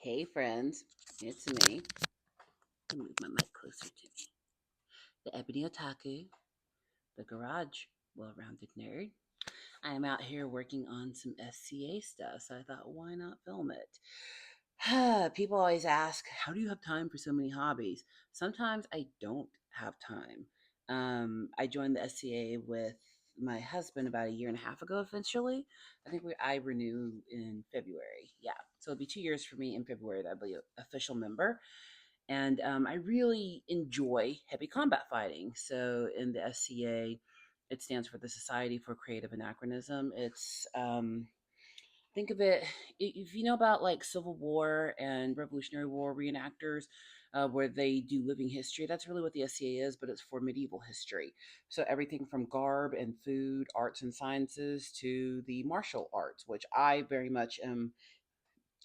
Hey friends, it's me. Let me move my mic closer to me. The Ebony Otaku, the garage well-rounded nerd. I am out here working on some SCA stuff, so I thought, why not film it? People always ask, how do you have time for so many hobbies? Sometimes I don't have time. I joined the SCA with my husband about a year and a half ago, officially. I renew in February. Yeah, so it'll be 2 years for me in February that I'll be an official member. And I really enjoy heavy combat fighting. So in the SCA, it stands for the Society for Creative Anachronism. Think of it, if you know about like Civil War and Revolutionary War reenactors, where they do living history. That's really what the SCA is, but it's for medieval history. So everything from garb and food, arts and sciences to the martial arts, which I very much am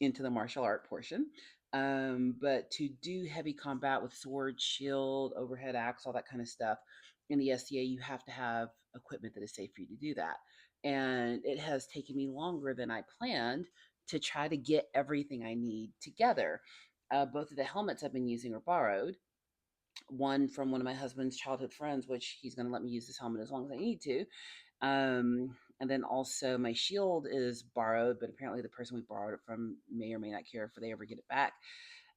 into the martial art portion. But to do heavy combat with sword, shield, overhead axe, all that kind of stuff in the SCA, you have to have equipment that is safe for you to do that. And it has taken me longer than I planned to try to get everything I need together. Both of the helmets I've been using are borrowed. One from one of my husband's childhood friends, which he's going to let me use this helmet as long as I need to. And then also my shield is borrowed, but apparently the person we borrowed it from may or may not care if they ever get it back.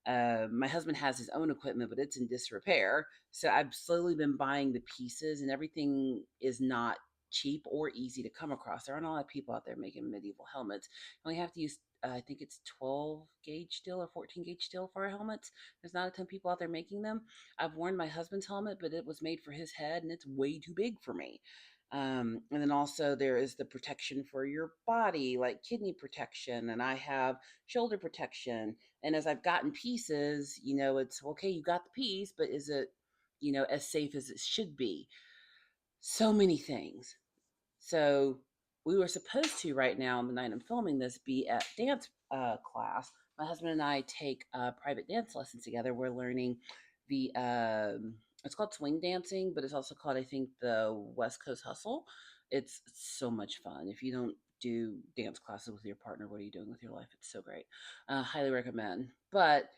My husband has his own equipment, but it's in disrepair. So I've slowly been buying the pieces, and everything is not cheap or easy to come across. There aren't a lot of people out there making medieval helmets. And we have to use, I think it's 12 gauge steel or 14 gauge steel for our helmets. There's not a ton of people out there making them. I've worn my husband's helmet, but it was made for his head, and it's way too big for me. And then also there is the protection for your body, like kidney protection, and I have shoulder protection. And as I've gotten pieces, it's okay, you got the piece, but is it, as safe as it should be? So many things. So we were supposed to, right now, on the night I'm filming this, be at dance class. My husband and I take private dance lessons together. We're learning it's called swing dancing, but it's also called, I think, the West Coast Hustle. It's so much fun. If you don't do dance classes with your partner, what are you doing with your life? It's so great. Highly recommend. But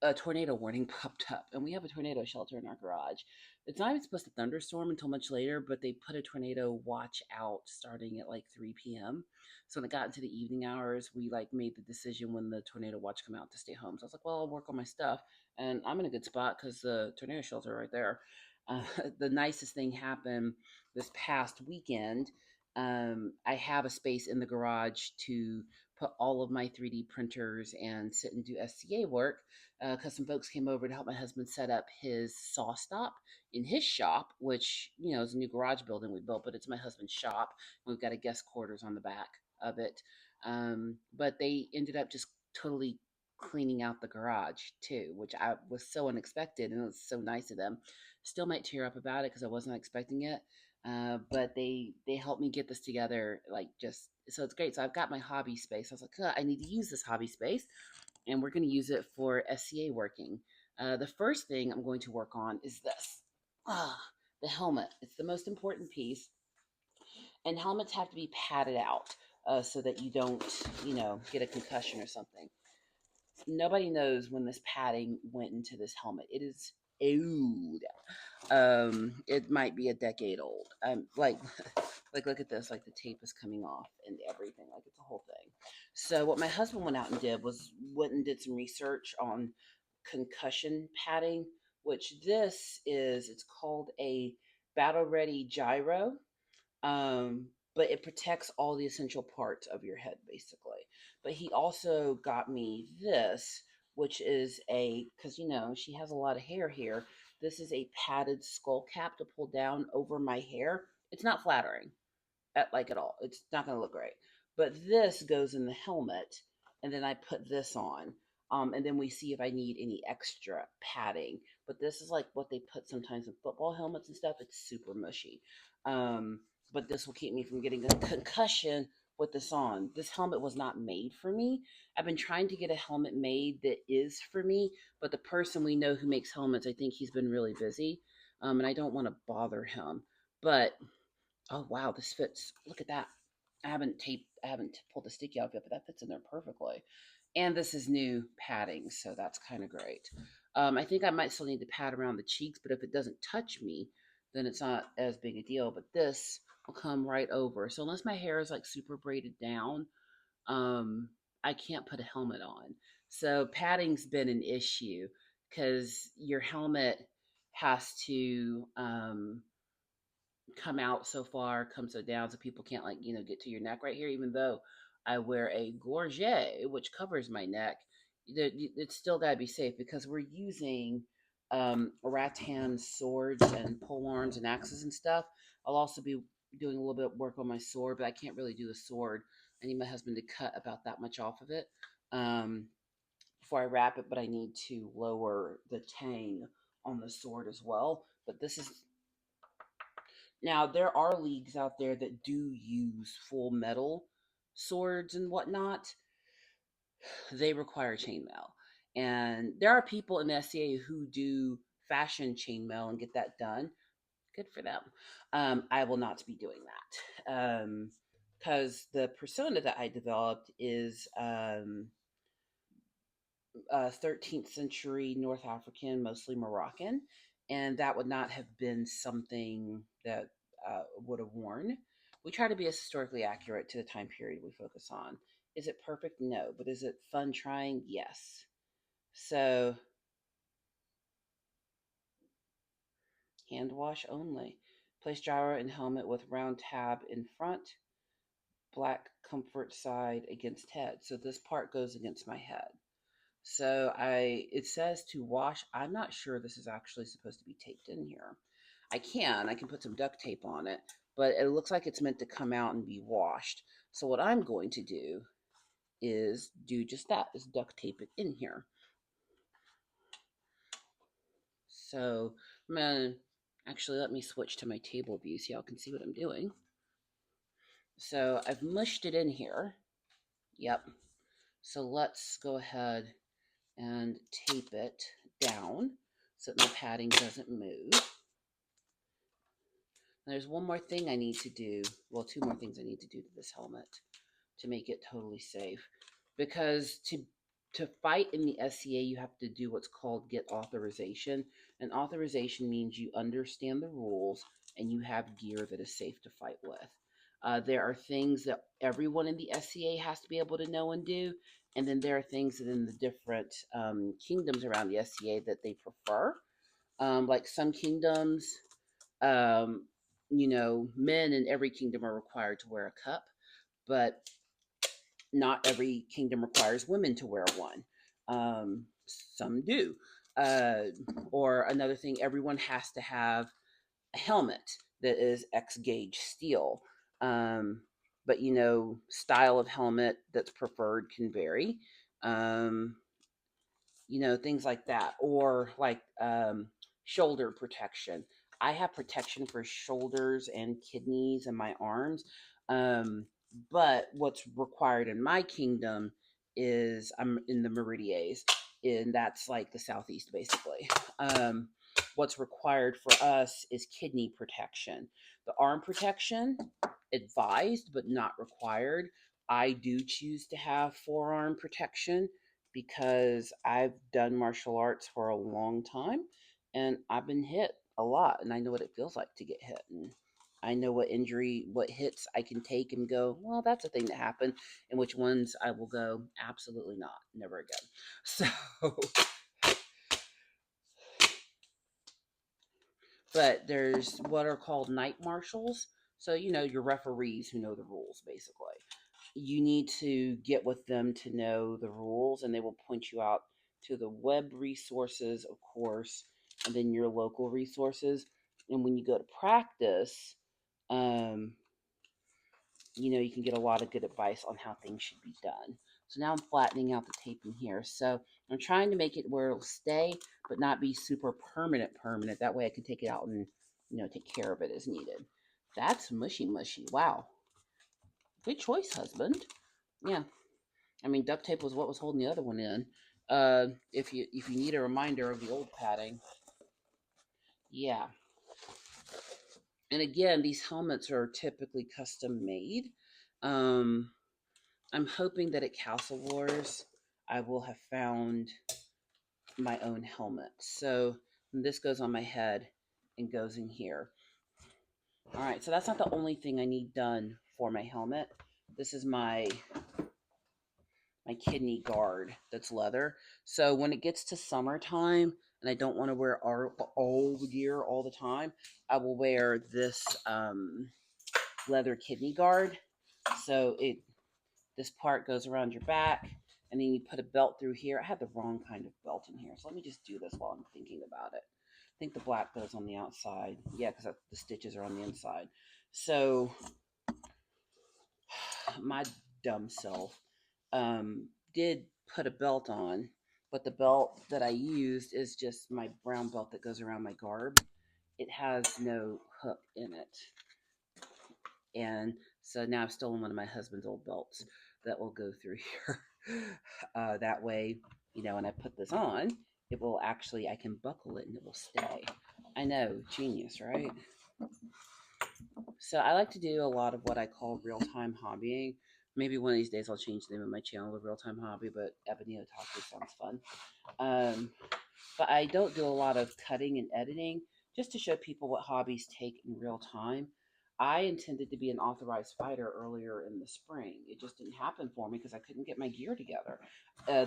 a tornado warning popped up, and we have a tornado shelter in our garage. It's not even supposed to thunderstorm until much later, but they put a tornado watch out starting at like 3 p.m. So when it got into the evening hours, we like made the decision when the tornado watch come out to stay home. So I was like, well, I'll work on my stuff, and I'm in a good spot because the tornado shelter right there. Uh, the nicest thing happened this past weekend. I have a space in the garage to put all of my 3D printers and sit and do SCA work, because some folks came over to help my husband set up his saw stop in his shop, which, is a new garage building we built, but it's my husband's shop. We've got a guest quarters on the back of it. But they ended up just totally cleaning out the garage too, which I was so unexpected, and it was so nice of them. Still might tear up about it because I wasn't expecting it. But they helped me get this together, like, just so it's great. So I've got my hobby space. I was like, I need to use this hobby space, and we're going to use it for SCA working. The first thing I'm going to work on is this. Ah, the helmet. It's the most important piece, and helmets have to be padded out so that you don't, get a concussion or something. Nobody knows when this padding went into this helmet. It is old. It might be a decade old. Like, like, look at this. Like, the tape is coming off and everything. Like, it's a whole thing. So what my husband went out and did was went and did some research on concussion padding, which it's called a battle ready gyro. But it protects all the essential parts of your head, basically. But he also got me this, which is because, she has a lot of hair here. This is a padded skull cap to pull down over my hair. It's not flattering at all. It's not going to look great. But this goes in the helmet, and then I put this on. And then we see if I need any extra padding. But this is like what they put sometimes in football helmets and stuff. It's super mushy. Um, but this will keep me from getting a concussion with this on. This helmet was not made for me. I've been trying to get a helmet made that is for me, but the person we know who makes helmets, I think he's been really busy. And I don't want to bother him. But oh wow, this fits. Look at that. I haven't pulled the sticky out yet, but that fits in there perfectly. And this is new padding, so that's kind of great. I think I might still need to pad around the cheeks, but if it doesn't touch me, then it's not as big a deal. But this will come right over. So unless my hair is like super braided down, um, I can't put a helmet on. So padding's been an issue because your helmet has to come out so far, come so down, so people can't like get to your neck right here. Even though I wear a gorget, which covers my neck, it's still gotta be safe because we're using rattan swords and pole arms and axes and stuff. I'll also be doing a little bit of work on my sword, but I can't really do the sword. I need my husband to cut about that much off of it um, before I wrap it, but I need to lower the tang on the sword as well. But this is now, there are leagues out there that do use full metal swords and whatnot. They require chainmail. And there are people in the SCA who do fashion chainmail and get that done. Good for them. I will not be doing that. Because the persona that I developed is 13th century North African, mostly Moroccan, and that would not have been something that would have worn. We try to be as historically accurate to the time period we focus on. Is it perfect? No. But is it fun trying? Yes. So, hand wash only. Place gyro and helmet with round tab in front, black comfort side against head. So this part goes against my head. So it says to wash. I'm not sure this is actually supposed to be taped in here. I can put some duct tape on it, but it looks like it's meant to come out and be washed. So what I'm going to do is do just that, is duct tape it in here. So I'm gonna actually let me switch to my table view so y'all can see what I'm doing. So I've mushed it in here. Yep. So let's go ahead and tape it down so that my padding doesn't move. There's one more thing I need to do. Well, two more things I need to do to this helmet to make it totally safe. Because to fight in the SCA, you have to do what's called get authorization. And authorization means you understand the rules and you have gear that is safe to fight with. There are things that everyone in the SCA has to be able to know and do. And then there are things that in the different kingdoms around the SCA that they prefer. Like some kingdoms, um, men in every kingdom are required to wear a cup, but not every kingdom requires women to wear one. Some do. Uh, or another thing, everyone has to have a helmet that is X gauge steel. Um, but style of helmet that's preferred can vary. Um, things like that, or like shoulder protection. I have protection for shoulders and kidneys and my arms. Um, but what's required in my kingdom is I'm in the Meridies, and that's like the southeast basically. What's required for us is kidney protection. The arm protection, advised but not required. I do choose to have forearm protection because I've done martial arts for a long time and I've been hit a lot and I know what it feels like to get hit, and I know what hits I can take and go, well, that's a thing that happened, and which ones I will go, absolutely not, never again. So, but there's what are called night marshals. So, your referees who know the rules basically. You need to get with them to know the rules, and they will point you out to the web resources, of course, and then your local resources. And when you go to practice, um, you can get a lot of good advice on how things should be done. So now I'm flattening out the tape in here. So I'm trying to make it where it'll stay, but not be super permanent. That way I can take it out and, take care of it as needed. That's mushy mushy. Wow. Good choice, husband. Yeah. I mean, duct tape was what was holding the other one in. If you need a reminder of the old padding, yeah. And again, these helmets are typically custom made. Um, I'm hoping that at Castle Wars, I will have found my own helmet. So this goes on my head and goes in here. All right, so that's not the only thing I need done for my helmet. This is my kidney guard that's leather. So when it gets to summertime and I don't want to wear all the gear all the time, I will wear this leather kidney guard. So this part goes around your back, and then you put a belt through here. I had the wrong kind of belt in here, so let me just do this while I'm thinking about it. I think the black goes on the outside. Yeah, because the stitches are on the inside. So my dumb self did put a belt on, but the belt that I used is just my brown belt that goes around my garb. It has no hook in it. And so now I've stolen one of my husband's old belts that will go through here. That way, when I put this on, it will actually, I can buckle it and it will stay. I know, genius, right? So I like to do a lot of what I call real-time hobbying. Maybe one of these days I'll change the name of my channel to Real-Time Hobby, but Ebony Otaku sounds fun. Um, but I don't do a lot of cutting and editing, just to show people what hobbies take in real time. I intended to be an authorized fighter earlier in the spring. It just didn't happen for me because I couldn't get my gear together.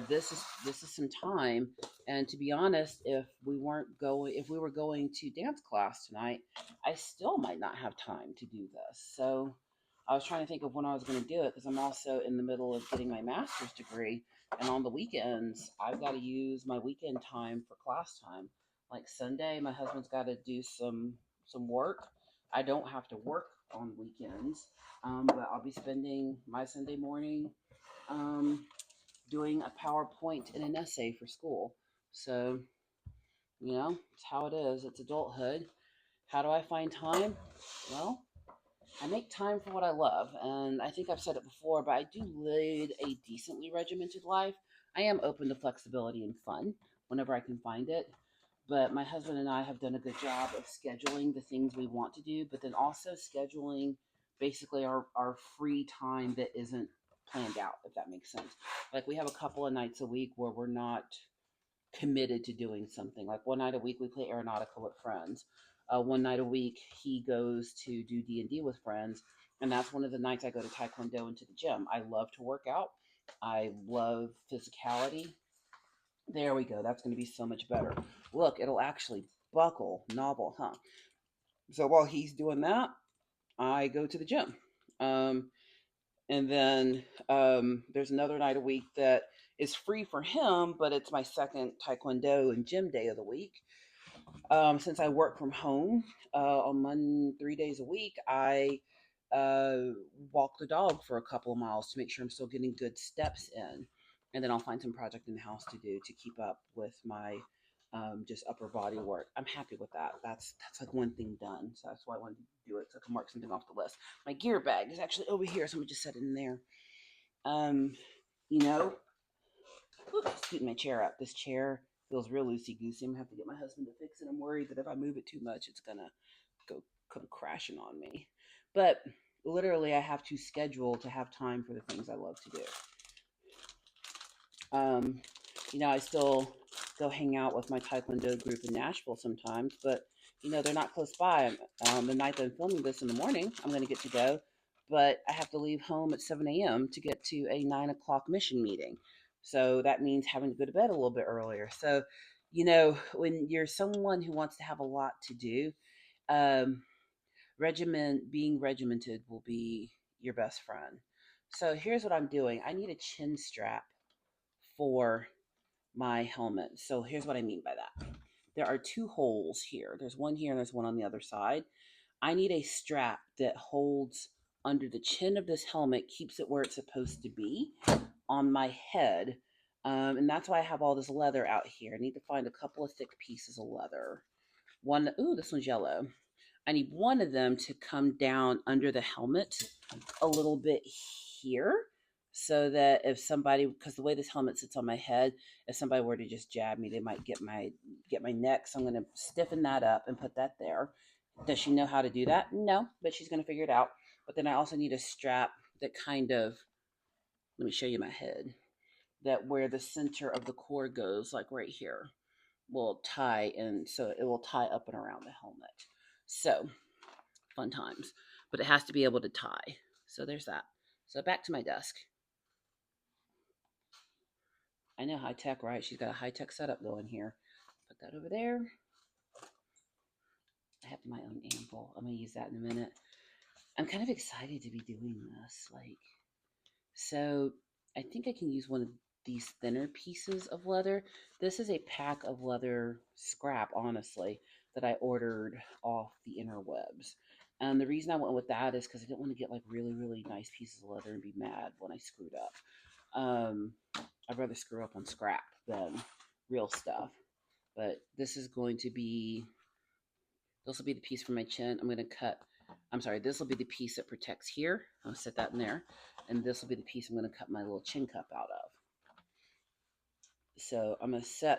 This is some time, and to be honest, if we were going to dance class tonight, I still might not have time to do this. So I was trying to think of when I was going to do it because I'm also in the middle of getting my master's degree, and on the weekends, I've got to use my weekend time for class time. Like Sunday, my husband's got to do some work. I don't have to work on weekends, but I'll be spending my Sunday morning um, doing a PowerPoint and an essay for school. So, it's how it is. It's adulthood. How do I find time? Well, I make time for what I love, and I think I've said it before, but I do lead a decently regimented life. I am open to flexibility and fun whenever I can find it, but my husband and I have done a good job of scheduling the things we want to do, but then also scheduling basically our free time that isn't planned out, if that makes sense. Like we have a couple of nights a week where we're not committed to doing something. Like one night a week we play aeronautica with friends. One night a week he goes to do D&D with friends, and that's one of the nights I go to Taekwondo and to the gym. I love to work out. I love physicality. There we go. That's going to be so much better. Look, it'll actually buckle. Novel, huh? So while he's doing that, I go to the gym. Um, and then there's another night a week that is free for him, but it's my second Taekwondo and gym day of the week. Since I work from home on 3 days a week, I walk the dog for a couple of miles to make sure I'm still getting good steps in. And then I'll find some project in the house to do to keep up with my just upper body work. I'm happy with that. That's like one thing done. So that's why I wanted to do it so I can mark something off the list. My gear bag is actually over here, so I'm gonna just set it in there. Um, you know, scooting my chair up. This chair feels real loosey goosey. I'm gonna have to get my husband to fix it. I'm worried that if I move it too much, it's gonna come crashing on me. But literally, I have to schedule to have time for the things I love to do. Um, I still go hang out with my Taekwondo group in Nashville sometimes, but they're not close by. The night that I'm filming this in the morning, I'm going to get to go, but I have to leave home at 7 a.m. to get to a 9 o'clock mission meeting. So that means having to go to bed a little bit earlier. So, when you're someone who wants to have a lot to do, um, being regimented will be your best friend. So here's what I'm doing. I need a chin strap for my helmet. So here's what I mean by that. There are two holes here. There's one here and there's one on the other side. I need a strap that holds under the chin of this helmet, keeps it where it's supposed to be on my head. And that's why I have all this leather out here. I need to find a couple of thick pieces of leather. This one's yellow. I need one of them to come down under the helmet a little bit here, so that if somebody, because the way this helmet sits on my head, if somebody were to just jab me, they might get my neck. So I'm going to stiffen that up and put that there. Does she know how to do that? No, but she's going to figure it out. But then I also need a strap that let me show you my head. that where the center of the cord goes, like right here, will tie, and so it will tie up and around the helmet. So fun times, but it has to be able to tie. So there's that. So back to my desk. I know, high tech, right? She's got a high tech setup going here. Put that over there. I have my own anvil. I'm gonna use that in a minute. I'm kind of excited to be doing this. So I think I can use one of these thinner pieces of leather. This is a pack of leather scrap, honestly, that I ordered off the interwebs. And the reason I went with that is because I didn't want to get like really, really nice pieces of leather and be mad when I screwed up. I'd rather screw up on scrap than real stuff. But this will be the piece for my chin. This will be the piece that protects here. I'll set that in there. And this will be the piece I'm going to cut my little chin cup out of. So I'm going to I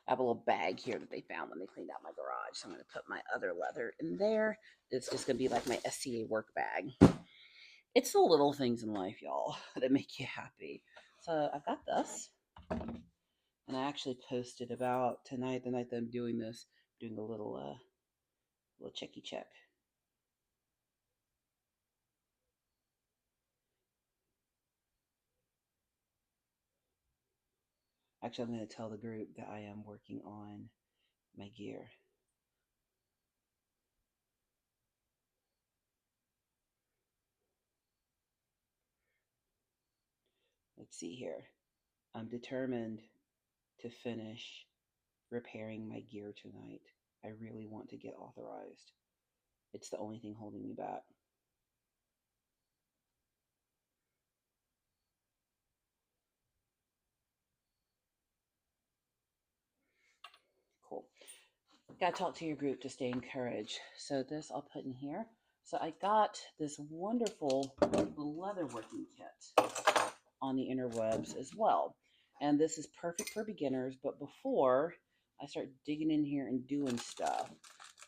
have a little bag here that they found when they cleaned out my garage. So I'm going to put my other leather in there. It's just going to be like my SCA work bag. It's the little things in life, y'all, that make you happy. So I've got this. And I actually posted about tonight, the night that I'm doing this, doing a little checky check. Actually, I'm going to tell the group that I am working on my gear. Let's see here. I'm determined to finish repairing my gear tonight. I really want to get authorized. It's the only thing holding me back. Cool. Gotta talk to your group to stay encouraged. So this I'll put in here. So I got this wonderful leatherworking kit on the interwebs as well. And this is perfect for beginners, but before I start digging in here and doing stuff,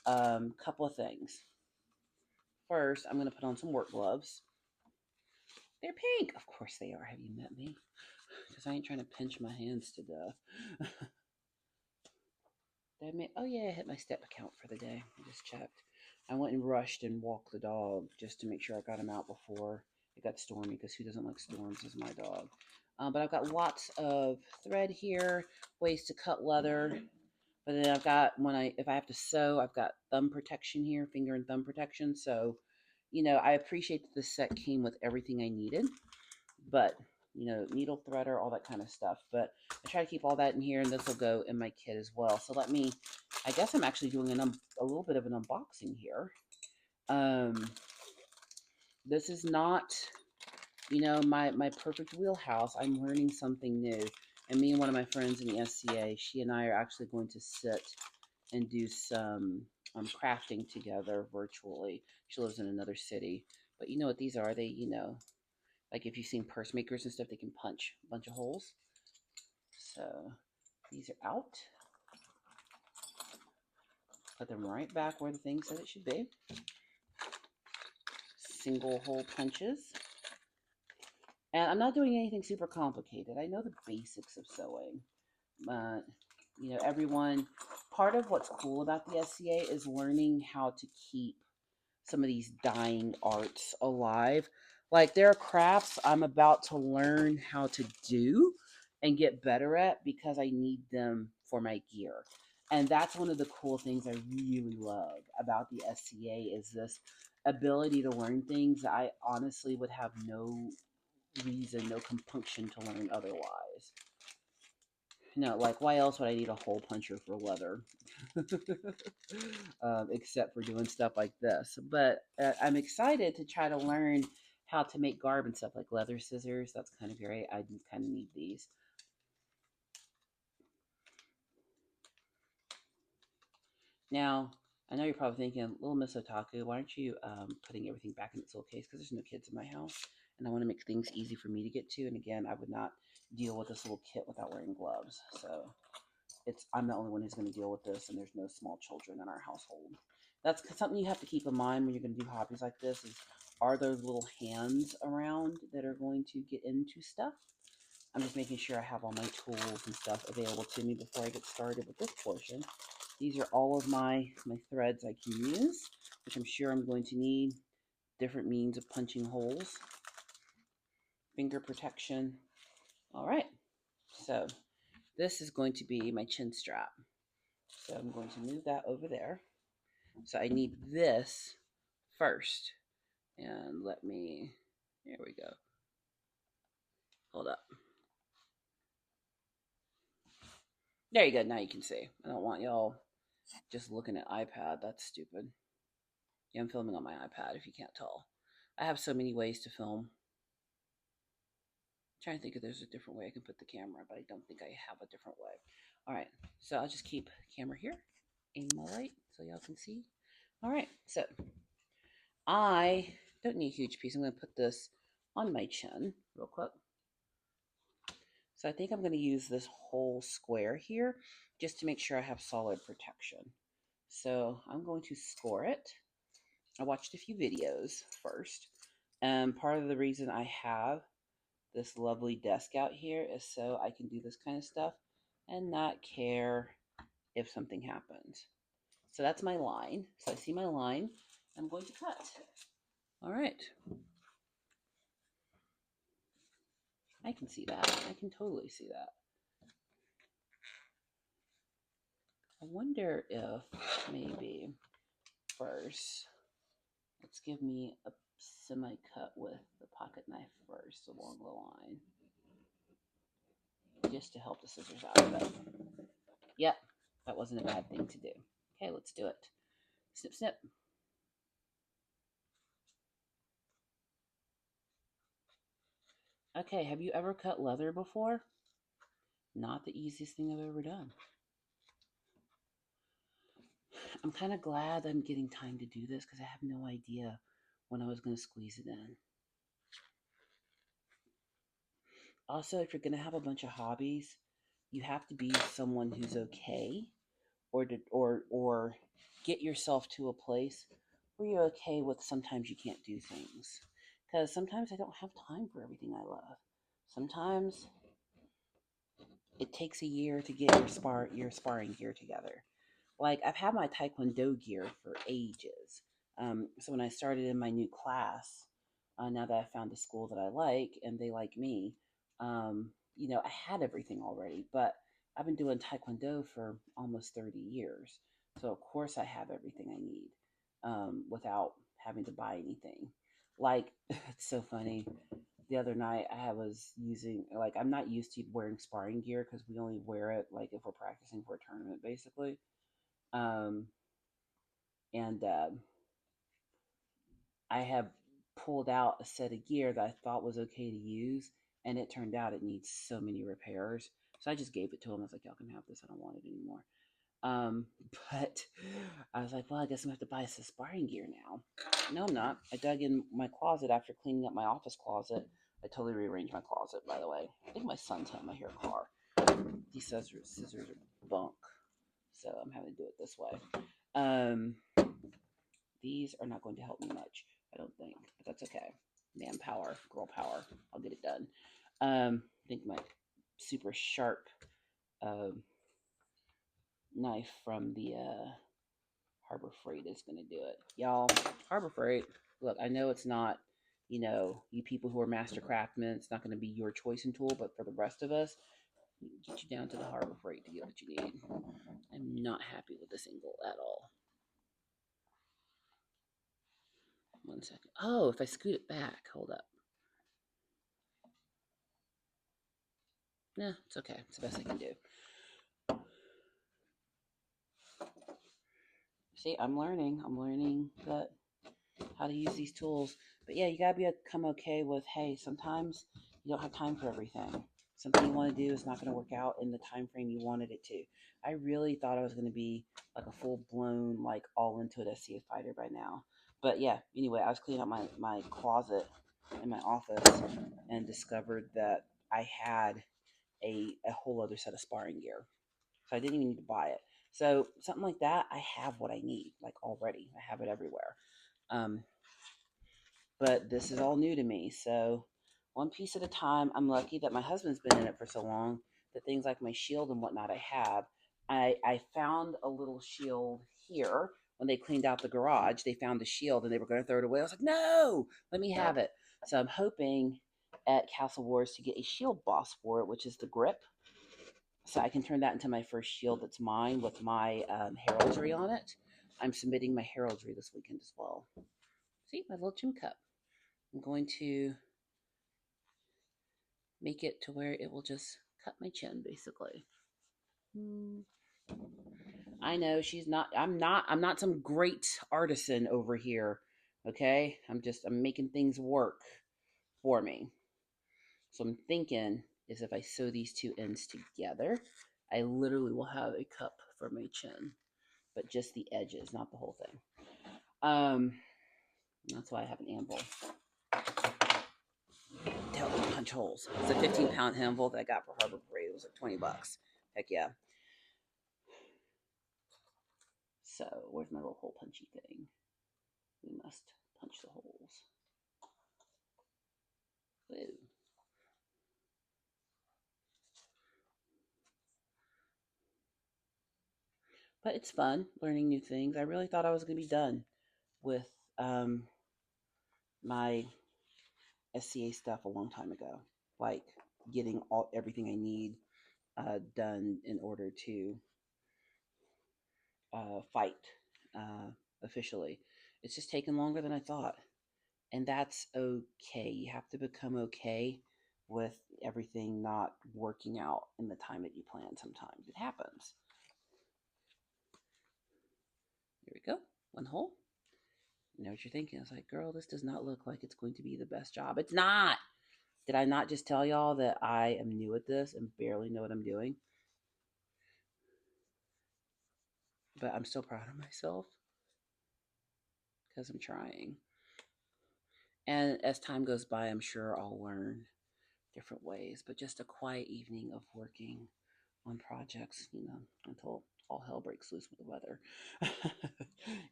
couple of things. First, I'm going to put on some work gloves. They're pink. Of course they are. Have you met me? Because I ain't trying to pinch my hands to death. Oh yeah, I hit my step count for the day. I just checked. I went and rushed and walked the dog just to make sure I got him out before it got stormy, because who doesn't like storms is my dog. But I've got lots of thread here, ways to cut leather. But then I've got, if I have to sew, I've got thumb protection here, finger and thumb protection. So, I appreciate that this set came with everything I needed, but needle threader, all that kind of stuff. But I try to keep all that in here, and this will go in my kit as well. So I guess I'm actually doing a little bit of an unboxing here. This is not, my perfect wheelhouse. I'm learning something new. And me and one of my friends in the SCA, she and I are actually going to sit and do some crafting together virtually. She lives in another city. But you know what these are? They, like if you've seen purse makers and stuff, they can punch a bunch of holes. So these are out. Put them right back where the thing said it should be. Single hole punches. And I'm not doing anything super complicated. I know the basics of sewing. But, part of what's cool about the SCA is learning how to keep some of these dying arts alive. Like, there are crafts I'm about to learn how to do and get better at because I need them for my gear. And that's one of the cool things I really love about the SCA is this ability to learn things I honestly would have no reason, no compunction to learn otherwise. No, like, why else would I need a hole puncher for leather? Except for doing stuff like this. But I'm excited to try to learn how to make garb and stuff, like leather scissors. That's kind of great. I kind of need these. Now, I know you're probably thinking, little Miss Otaku, why aren't you putting everything back in its little case? Because there's no kids in my house, and I want to make things easy for me to get to. And again, I would not deal with this little kit without wearing gloves. So I'm the only one who's going to deal with this, and there's no small children in our household. That's something you have to keep in mind when you're going to do hobbies like this, is are those little hands around that are going to get into stuff? I'm just making sure I have all my tools and stuff available to me before I get started with this portion. These are all of my threads I can use, which I'm sure I'm going to need. Different means of punching holes, finger protection. All right, so this is going to be my chin strap. So I'm going to move that over there. So I need this first. And let me, here we go. Hold up. There you go. Now you can see. I don't want y'all just looking at iPad. That's stupid. Yeah, I'm filming on my iPad if you can't tell. I have so many ways to film. I'm trying to think if there's a different way I can put the camera, but I don't think I have a different way. All right, so I'll just keep camera here, aim my light so y'all can see. All right, so I don't need a huge piece. I'm going to put this on my chin real quick. So I think I'm going to use this whole square here just to make sure I have solid protection. So I'm going to score it. I watched a few videos first. And part of the reason I have this lovely desk out here is so I can do this kind of stuff and not care if something happens. So that's my line. So I see my line. I'm going to cut. All right. I can see that. I can totally see that. I wonder if maybe first, let's give me a semi-cut with the pocket knife first along the line, just to help the scissors out a bit. Yep, that wasn't a bad thing to do. Okay, let's do it. Snip, snip. Okay, have you ever cut leather before? Not the easiest thing I've ever done. I'm kind of glad I'm getting time to do this because I have no idea when I was going to squeeze it in. Also, if you're going to have a bunch of hobbies, you have to be someone who's okay, or get yourself to a place where you're okay with sometimes you can't do things. Because sometimes I don't have time for everything I love. Sometimes it takes a year to get your sparring gear together. Like, I've had my Taekwondo gear for ages. So when I started in my new class, now that I found a school that I like and they like me, I had everything already. But I've been doing Taekwondo for almost 30 years. So of course I have everything I need without having to buy anything. Like, it's so funny. The other night I was using, like, I'm not used to wearing sparring gear because we only wear it like if we're practicing for a tournament, basically. Um, and I have pulled out a set of gear that I thought was okay to use, and it turned out it needs so many repairs. So I just gave it to him. I was like, y'all can have this. I don't want it anymore. Um, but I was like, well, I guess I'm going to have to buy some sparring gear now. No, I'm not. I dug in my closet after cleaning up my office closet. I totally rearranged my closet, by the way. I think my son's home. I hear a car. These scissors are bunk. So I'm having to do it this way. Um, these are not going to help me much, I don't think, but that's okay. Manpower, girl power. I'll get it done. I think my super sharp knife from the Harbor Freight is going to do it. Y'all, Harbor Freight, look, I know it's not, you people who are master craftsmen, it's not going to be your choice and tool, but for the rest of us, get you down to the Harbor Freight to get what you need. I'm not happy with this angle at all. 1 second. Oh, if I scoot it back, hold up. Nah, it's okay. It's the best I can do. See, I'm learning. I'm learning that how to use these tools. But yeah, you gotta become okay with, hey, sometimes you don't have time for everything. Something you want to do is not going to work out in the time frame you wanted it to. I really thought I was going to be like a full blown, like all into it SCA fighter by now. But yeah, anyway, I was cleaning up my closet in my office and discovered that I had a whole other set of sparring gear. So I didn't even need to buy it. So something like that, I have what I need, like already. I have it everywhere. But this is all new to me. So one piece at a time. I'm lucky that my husband's been in it for so long that things like my shield and whatnot I have. I found a little shield here when they cleaned out the garage. They found the shield and they were going to throw it away. I was like, no, let me have it. So I'm hoping at Castle Wars to get a shield boss for it, which is the grip. So I can turn that into my first shield that's mine with my heraldry on it. I'm submitting my heraldry this weekend as well. See, my little gym cup. I'm going to make it to where it will just cut my chin, basically. I know she's not. I'm not some great artisan over here. Okay, I'm making things work for me. So I'm thinking is if I sew these two ends together, I literally will have a cup for my chin, but just the edges, not the whole thing. That's why I have an anvil to help me punch holes. It's a 15-pound anvil that I got for Harbor Parade. It was like $20. Heck yeah. So where's my little hole punchy thing? We must punch the holes. Woo. But it's fun learning new things. I really thought I was going to be done with my SCA stuff a long time ago, like getting everything I need done in order to fight officially. It's just taken longer than I thought, and that's okay. You have to become okay with everything not working out in the time that you plan. Sometimes it happens. Here we go. One hole. You know what you're thinking. It's like, girl, this does not look like it's going to be the best job. It's not. Did I not just tell y'all that I am new at this and barely know what I'm doing? But I'm still proud of myself because I'm trying. And as time goes by, I'm sure I'll learn different ways. But just a quiet evening of working on projects, until all hell breaks loose with the weather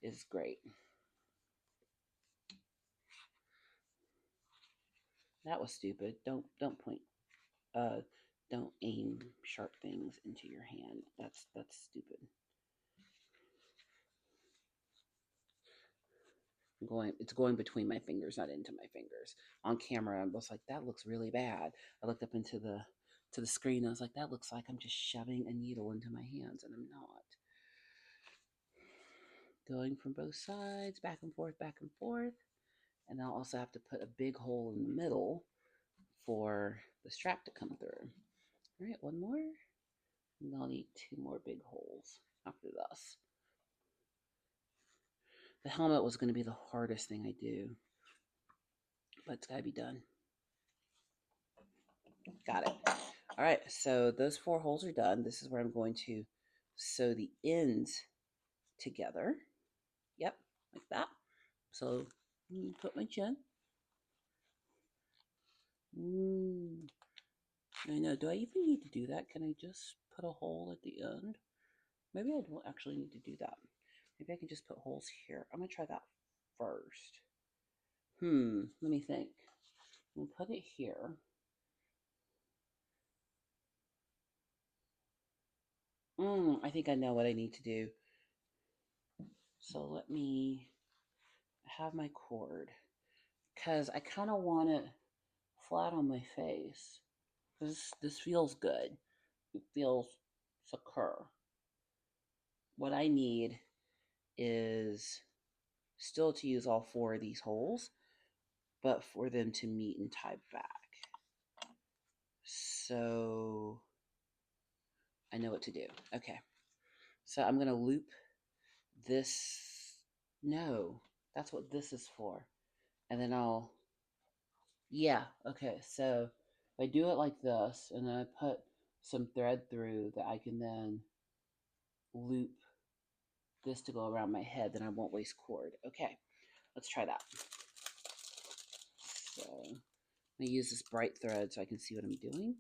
is great. That was stupid. Don't point don't aim sharp things into your hand. That's stupid. It's going between my fingers, not into my fingers. On camera, I was like, that looks really bad. I looked up into the screen. I was like, that looks like I'm just shoving a needle into my hands, and I'm not. Going from both sides, back and forth, back and forth. And I'll also have to put a big hole in the middle for the strap to come through. All right, one more. And I'll need two more big holes after this. The helmet was going to be the hardest thing I do, but it's got to be done. Got it. All right, so those 4 holes are done. This is where I'm going to sew the ends together. Yep, like that. So put my chin. I know, do I even need to do that? Can I just put a hole at the end? Maybe I don't actually need to do that. Maybe I can just put holes here. I'm going to try that first. Let me think. I'm going to put it here. I think I know what I need to do. So let me have my cord, because I kind of want it flat on my face. This feels good. It feels secure. What I need is still to use all 4 of these holes, but for them to meet and tie back. So I know what to do. Okay. So I'm going to loop this. No, that's what this is for. And then yeah, okay. So if I do it like this, and then I put some thread through that I can then loop this to go around my head, then I won't waste cord. Okay, let's try that. So I'm going to use this bright thread so I can see what I'm doing.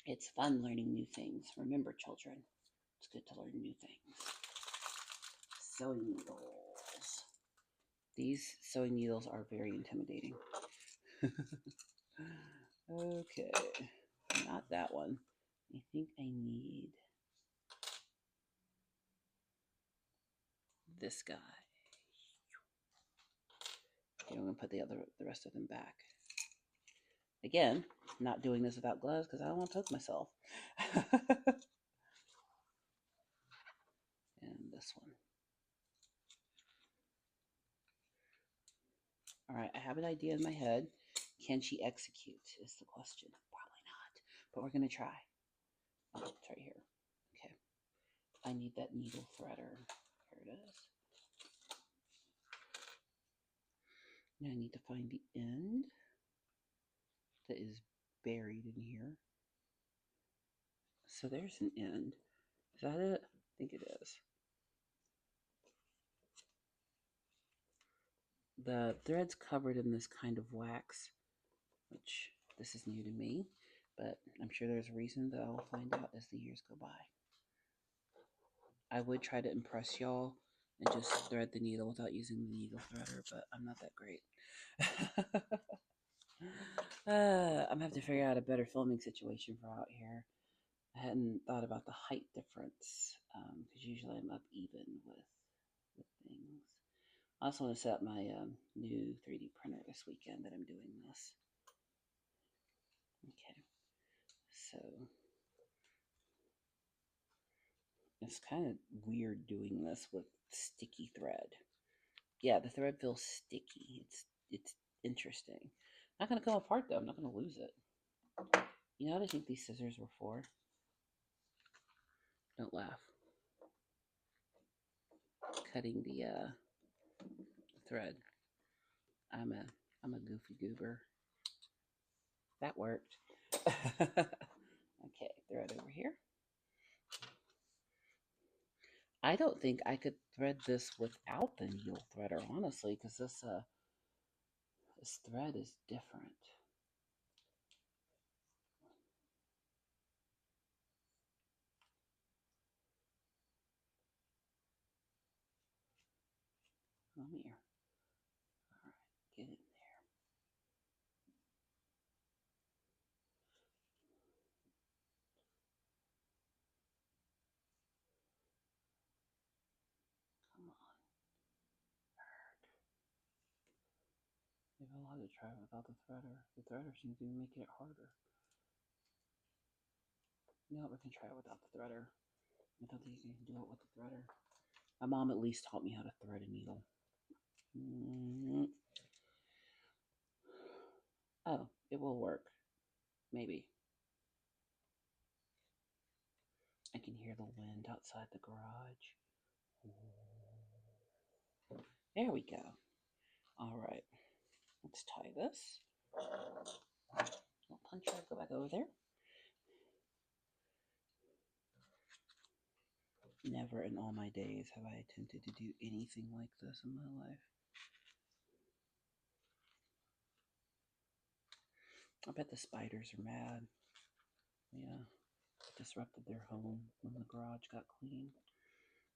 It's fun learning new things. Remember, children, it's good to learn new things. sewing needles. These sewing needles are very intimidating. Okay, not that one. I think I need this guy. Okay, I'm gonna put the rest of them back. Again, not doing this without gloves because I don't want to poke myself. And this one. All right, I have an idea in my head. Can she execute is the question. Probably not, but we're going to try. Oh, it's right here. Okay. I need that needle threader. Here it is. Now I need to find the end that is buried in here. So there's an end. Is that it? I think it is. The thread's covered in this kind of wax, which this is new to me, but I'm sure there's a reason that I'll find out as the years go by. I would try to impress y'all and just thread the needle without using the needle threader, but I'm not that great. I'm gonna have to figure out a better filming situation for out here. I hadn't thought about the height difference because usually I'm up even with things. I also want to set up my new 3D printer this weekend that I'm doing this. Okay, so it's kind of weird doing this with sticky thread. Yeah, the thread feels sticky. It's interesting. Not gonna come apart though. I'm not gonna lose it. You know what I think these scissors were for? Don't laugh. Cutting the thread. I'm a goofy goober. That worked. Okay, thread over here. I don't think I could thread this without the needle threader, honestly, because this thread is different. Come here. All right, get in there. Come on. Maybe I'll have to try it without the threader. The threader seems to be making it harder. No, we can try it without the threader. I don't think you can do it with the threader. My mom at least taught me how to thread a needle. Oh, it will work. Maybe. I can hear the wind outside the garage. There we go. All right. Let's tie this. I'll punch her, go back over there. Never in all my days have I attempted to do anything like this in my life. I bet the spiders are mad. Yeah, disrupted their home when the garage got clean.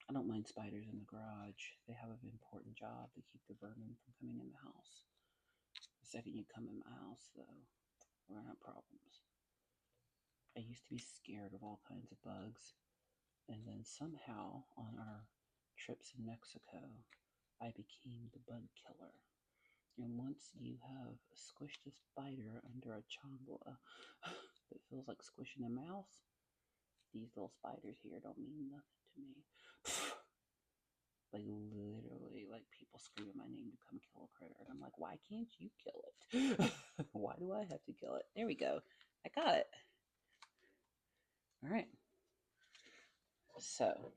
I don't mind spiders in the garage. They have an important job to keep the vermin from coming in the house. The second you come in my house, though, we're gonna have problems. I used to be scared of all kinds of bugs, and then somehow on our trips in Mexico, I became the bug killer. And once you have squished a spider under a chancla that feels like squishing a mouse, these little spiders here don't mean nothing to me. Like literally, like people screaming my name to come kill a critter, and I'm like, why can't you kill it? Why do I have to kill it? There we go. I got it. All right. So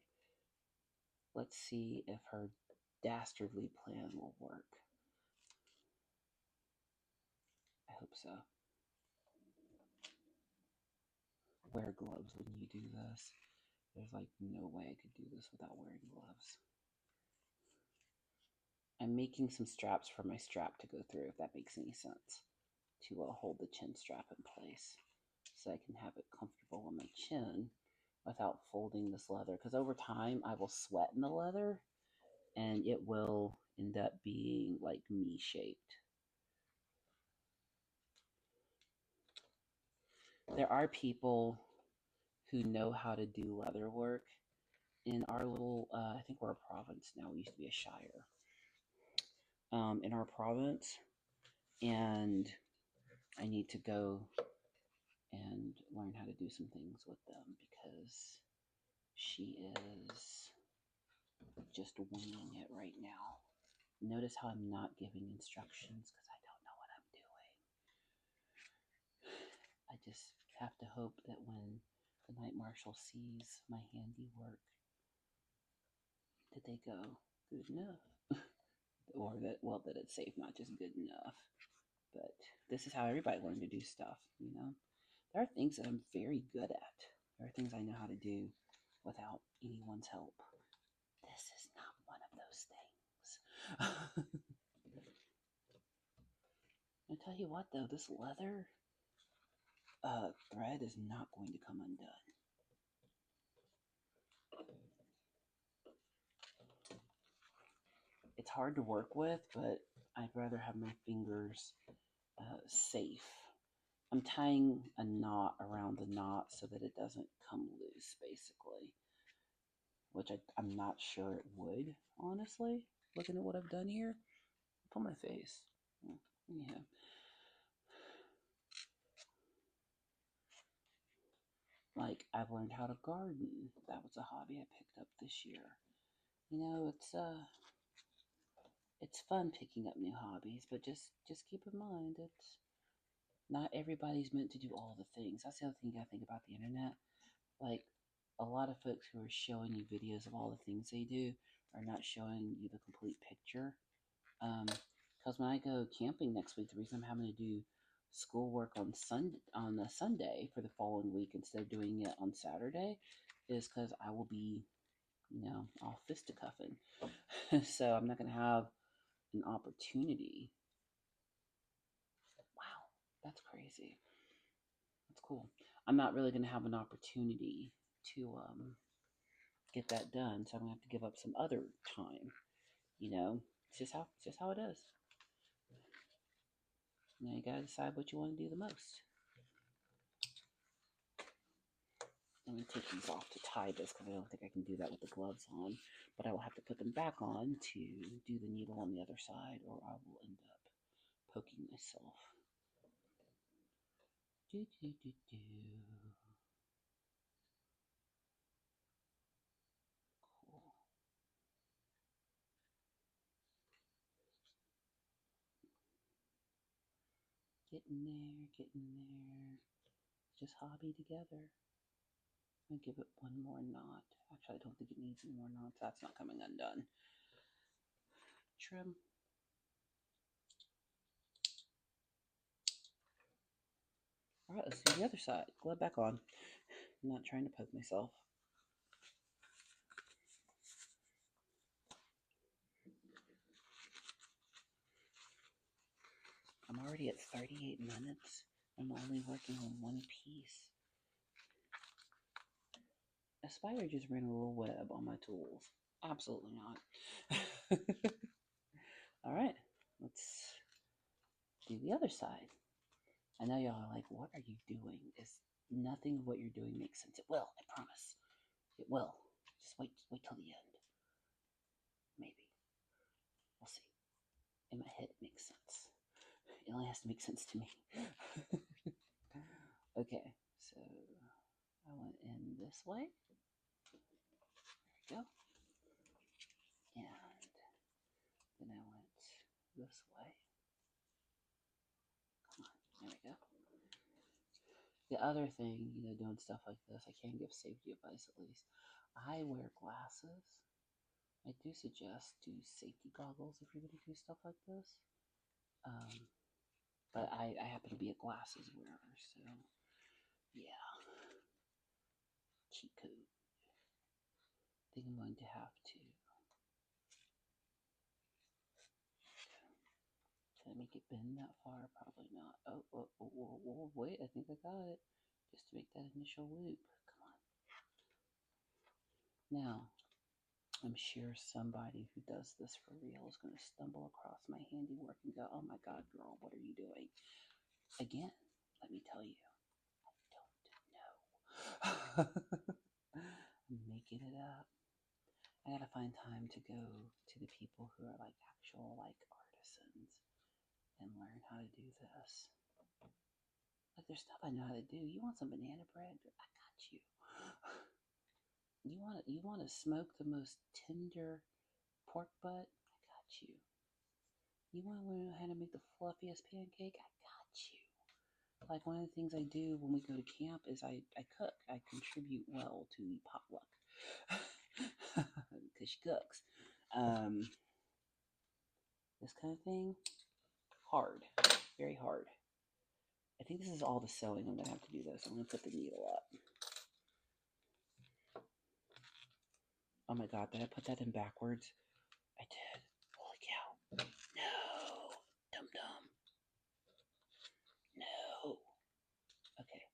let's see if her dastardly plan will work. I hope so. Wear gloves when you do this. There's like no way I could do this without wearing gloves. I'm making some straps for my strap to go through, if that makes any sense, to hold the chin strap in place so I can have it comfortable on my chin without folding this leather. Because over time, I will sweat in the leather, and it will end up being like me shaped. There are people who know how to do leather work in our little, I think we're a province now. We used to be a shire. In our province, and I need to go and learn how to do some things with them because she is just winging it right now. Notice how I'm not giving instructions because I don't know what I'm doing. I just have to hope that when the night marshal sees my handiwork, that they go, good enough. Or that, well, that it's safe, not just good enough. But this is how everybody learned to do stuff, you know? There are things that I'm very good at. There are things I know how to do without anyone's help. This is not one of those things. I tell you what, though, this leather thread is not going to come undone. It's hard to work with, but I'd rather have my fingers safe. I'm tying a knot around the knot so that it doesn't come loose, basically. Which I'm not sure it would, honestly, looking at what I've done here. Put my face. Yeah. Like, I've learned how to garden. That was a hobby I picked up this year. You know, it's fun picking up new hobbies, but just keep in mind it's not everybody's meant to do all the things. That's the other thing you gotta think about the internet. Like, a lot of folks who are showing you videos of all the things they do are not showing you the complete picture. Because when I go camping next week, the reason I'm having to do schoolwork on a Sunday for the following week instead of doing it on Saturday is because I will be, all fisticuffing. So I'm not going to have an opportunity. Wow, that's crazy. That's cool. I'm not really going to have an opportunity to get that done, so I'm going to have to give up some other time. It's just how it is. Now you gotta decide what you want to do the most. I'm going to take these off to tie this because I don't think I can do that with the gloves on. But I will have to put them back on to do the needle on the other side, or I will end up poking myself. Do, do, do, do. Cool. Getting there, getting there. Just hobby together. I'm going to give it one more knot. Actually, I don't think it needs any more knots. That's not coming undone. Trim. All right, let's do the other side. Glove back on. I'm not trying to poke myself. I'm already at 38 minutes. I'm only working on one piece. A spider just ran a little web on my tools. Absolutely not. All right, let's do the other side. I know y'all are like, what are you doing? Nothing of what you're doing makes sense. It will, I promise. It will. Just wait till the end. Maybe. We'll see. In my head, it makes sense. It only has to make sense to me. Okay, so I went in this way. There we go. And then I went this way. Come on, there we go. The other thing, doing stuff like this, I can give safety advice at least. I wear glasses. I do suggest do safety goggles if you're going to do stuff like this. But I happen to be a glasses wearer, so yeah. Cheat code. I think I'm going to have to. Did I make it bend that far? Probably not. Oh, wait, I think I got it. Just to make that initial loop. Come on. Now, I'm sure somebody who does this for real is going to stumble across my handiwork and go, oh my God, girl, what are you doing? Again, let me tell you, I don't know. I'm making it up. I gotta find time to go to the people who are like actual like artisans and learn how to do this. Like there's stuff I know how to do. You want some banana bread? I got you. You want to smoke the most tender pork butt? I got you. You want to learn how to make the fluffiest pancake? I got you. Like one of the things I do when we go to camp is I cook. I contribute well to the potluck because she cooks. This kind of thing, hard, very hard. I think this is all the sewing I'm gonna have to do though, so I'm gonna put the needle up. Oh my God, did I put that in backwards? I did. Holy cow. No. Dum dum. No. Okay.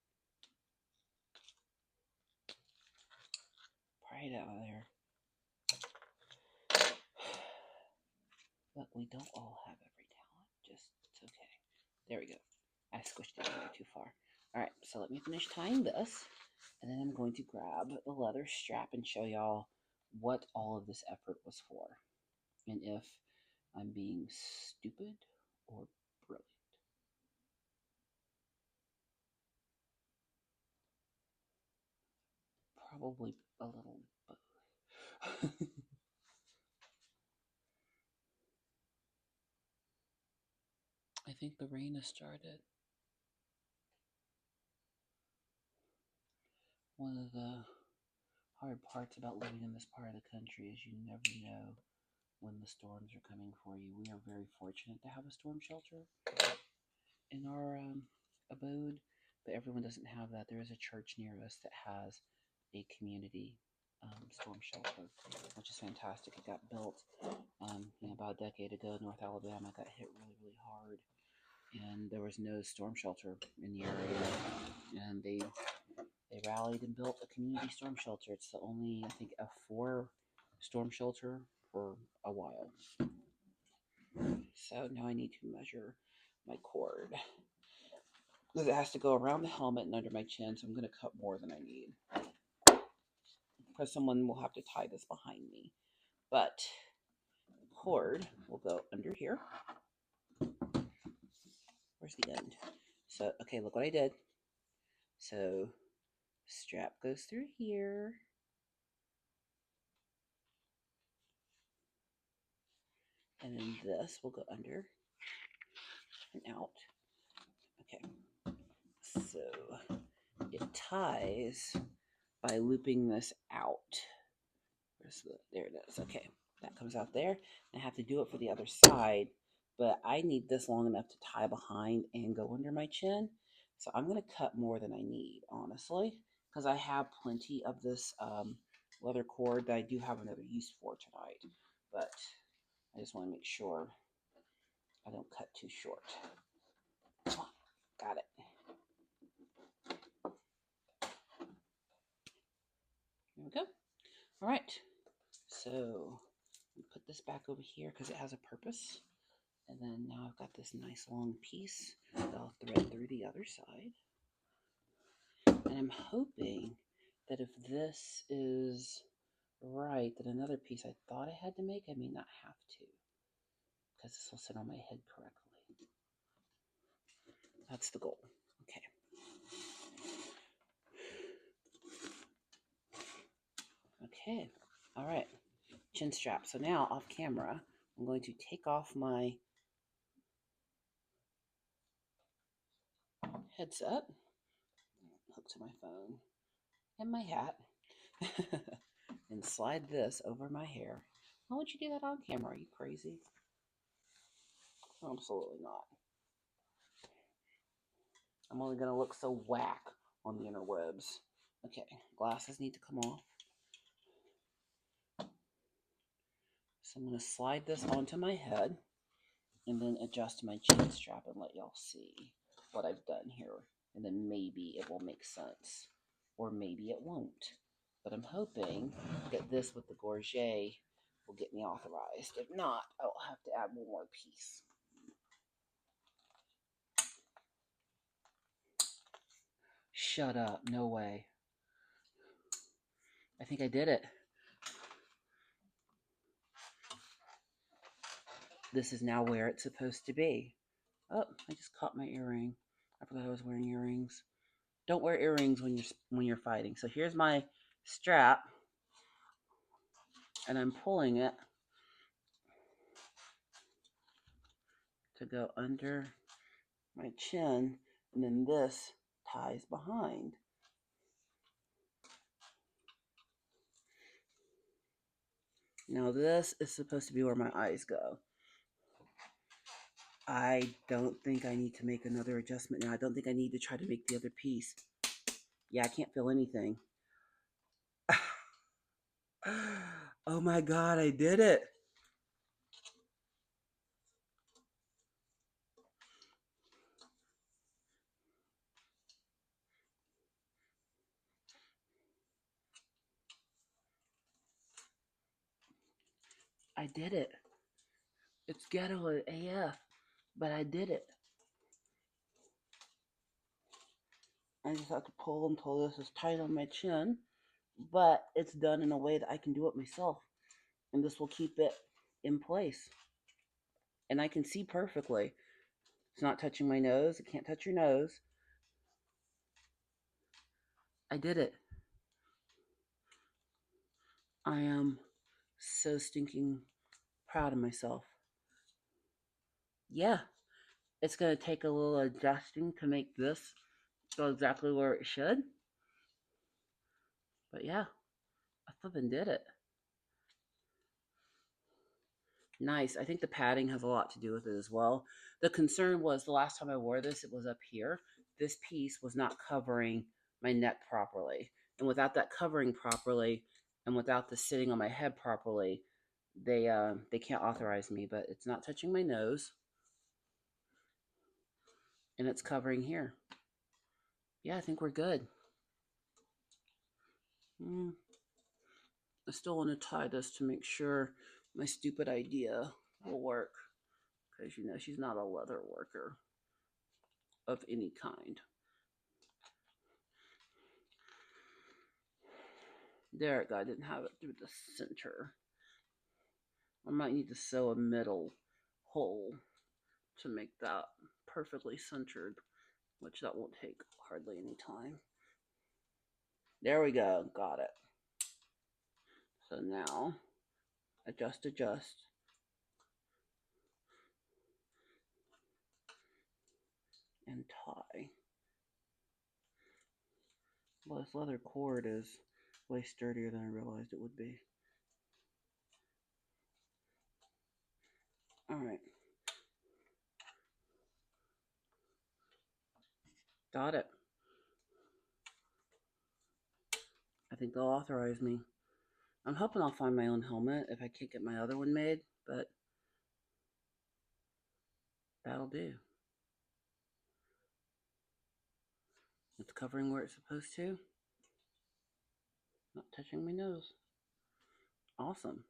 Pry it out of there. But we don't all have every talent. Just, it's okay. There we go. I squished it in there too far. Alright, so let me finish tying this. And then I'm going to grab the leather strap and show y'all what all of this effort was for. And if I'm being stupid or brilliant. Probably a little both. I think the rain has started. One of the hard parts about living in this part of the country is you never know when the storms are coming for you. We are very fortunate to have a storm shelter in our abode, but everyone doesn't have that. There is a church near us that has a community storm shelter, which is fantastic. It got built about a decade ago. North Alabama got hit really, really hard, and there was no storm shelter in the area, and they rallied and built a community storm shelter. It's the only, I think, F4 storm shelter for a while. So now I need to measure my cord because it has to go around the helmet and under my chin, so I'm going to cut more than I need because someone will have to tie this behind me. But the cord will go under here. Where's the end? So, okay, look what I did. So, strap goes through here. And then this will go under and out. Okay. So, it ties by looping this out. There it is. Okay. That comes out there. I have to do it for the other side, but I need this long enough to tie behind and go under my chin. So I'm going to cut more than I need, honestly, because I have plenty of this leather cord that I do have another use for tonight. But I just want to make sure I don't cut too short. Got it. There we go. All right. So put this back over here because it has a purpose. And then now I've got this nice long piece that I'll thread through the other side. And I'm hoping that if this is right, that another piece I thought I had to make, I may not have to, because this will sit on my head correctly. That's the goal. Okay. Okay. All right. Chin strap. So now off camera, I'm going to take off my headset, hook to my phone, and my hat, and slide this over my hair. Why would you do that on camera? Are you crazy? Absolutely not. I'm only going to look so whack on the interwebs. Okay, glasses need to come off. So I'm going to slide this onto my head and then adjust my chin strap and let y'all see what I've done here. And then maybe it will make sense. Or maybe it won't. But I'm hoping that this with the gorget will get me authorized. If not, I'll have to add one more piece. Shut up. No way. I think I did it. This is now where it's supposed to be. Oh, I just caught my earring. I forgot I was wearing earrings. Don't wear earrings when you're fighting. So here's my strap, and I'm pulling it to go under my chin, and then this ties behind. Now this is supposed to be where my eyes go. I don't think I need to make another adjustment now. I don't think I need to try to make the other piece. Yeah, I can't feel anything. Oh my God, I did it. I did it. It's ghetto AF, but I did it. I just have to pull until this is tight on my chin, but it's done in a way that I can do it myself. And this will keep it in place. And I can see perfectly. It's not touching my nose. It can't touch your nose. I did it. I am so stinking proud of myself. Yeah, it's going to take a little adjusting to make this go exactly where it should. But yeah, I flipping did it. Nice. I think the padding has a lot to do with it as well. The concern was the last time I wore this, it was up here. This piece was not covering my neck properly. And without that covering properly, and without this sitting on my head properly, they can't authorize me. But it's not touching my nose, and it's covering here. Yeah, I think we're good. I still want to tie this to make sure my stupid idea will work, because you know she's not a leather worker of any kind. There it go. I didn't have it through the center. I might need to sew a middle hole to make that perfectly centered, which that won't take hardly any time. There we go. Got it. So now, adjust, and tie. Well, this leather cord is way sturdier than I realized it would be. All right. Got it. I think they'll authorize me. I'm hoping I'll find my own helmet if I can't get my other one made, but that'll do. It's covering where it's supposed to. Not touching my nose. Awesome.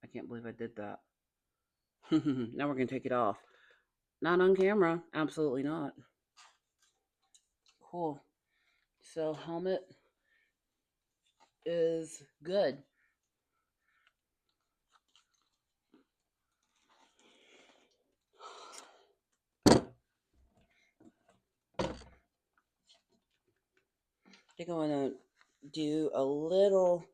I can't believe I did that. Now we're going to take it off. Not on camera. Absolutely not. Cool. So helmet is good. I think I'm going to do a little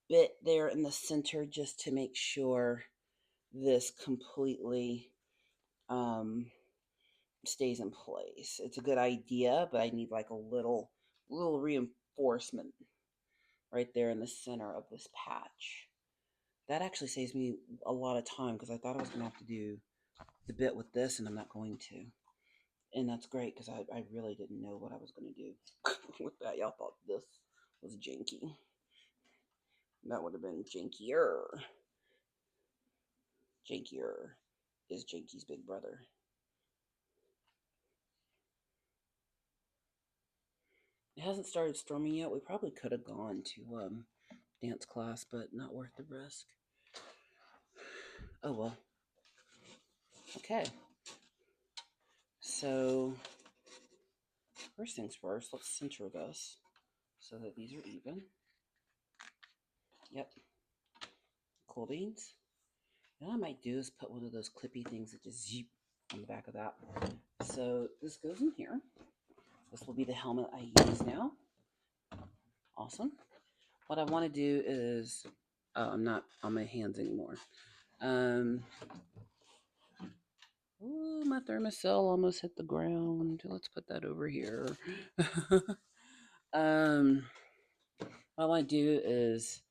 bit there in the center just to make sure this completely stays in place. It's a good idea, but I need like a little reinforcement right there in the center of this patch. That actually saves me a lot of time because I thought I was going to have to do the bit with this, and I'm not going to. And that's great because I really didn't know what I was going to do with that. Y'all thought this was janky. That would have been jankier. Jankier is Janky's big brother. It hasn't started storming yet. We probably could have gone to dance class, but not worth the risk. Oh well. Okay. So first things first, let's center this so that these are even. Yep. Cool beans. And what I might do is put one of those clippy things that just zip on the back of that. So this goes in here. This will be the helmet I use now. Awesome. What I want to do is, I'm not on my hands anymore. Ooh, my thermocell almost hit the ground. Let's put that over here. What I want to do is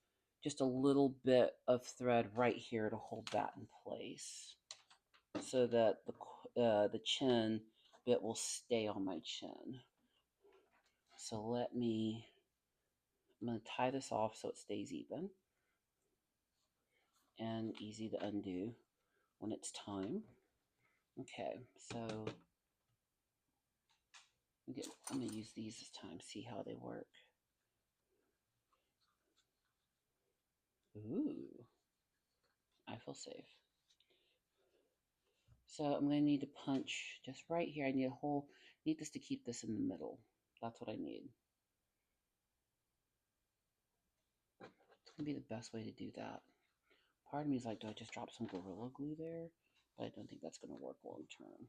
just a little bit of thread right here to hold that in place, so that the chin bit will stay on my chin. So I'm going to tie this off so it stays even and easy to undo when it's time. Okay, so I'm going to use these this time, see how they work. Ooh, I feel safe. So I'm going to need to punch just right here. I need this to keep this in the middle. That's what I need. It's going to be the best way to do that. Part of me is like, do I just drop some Gorilla Glue there? But I don't think that's going to work long term.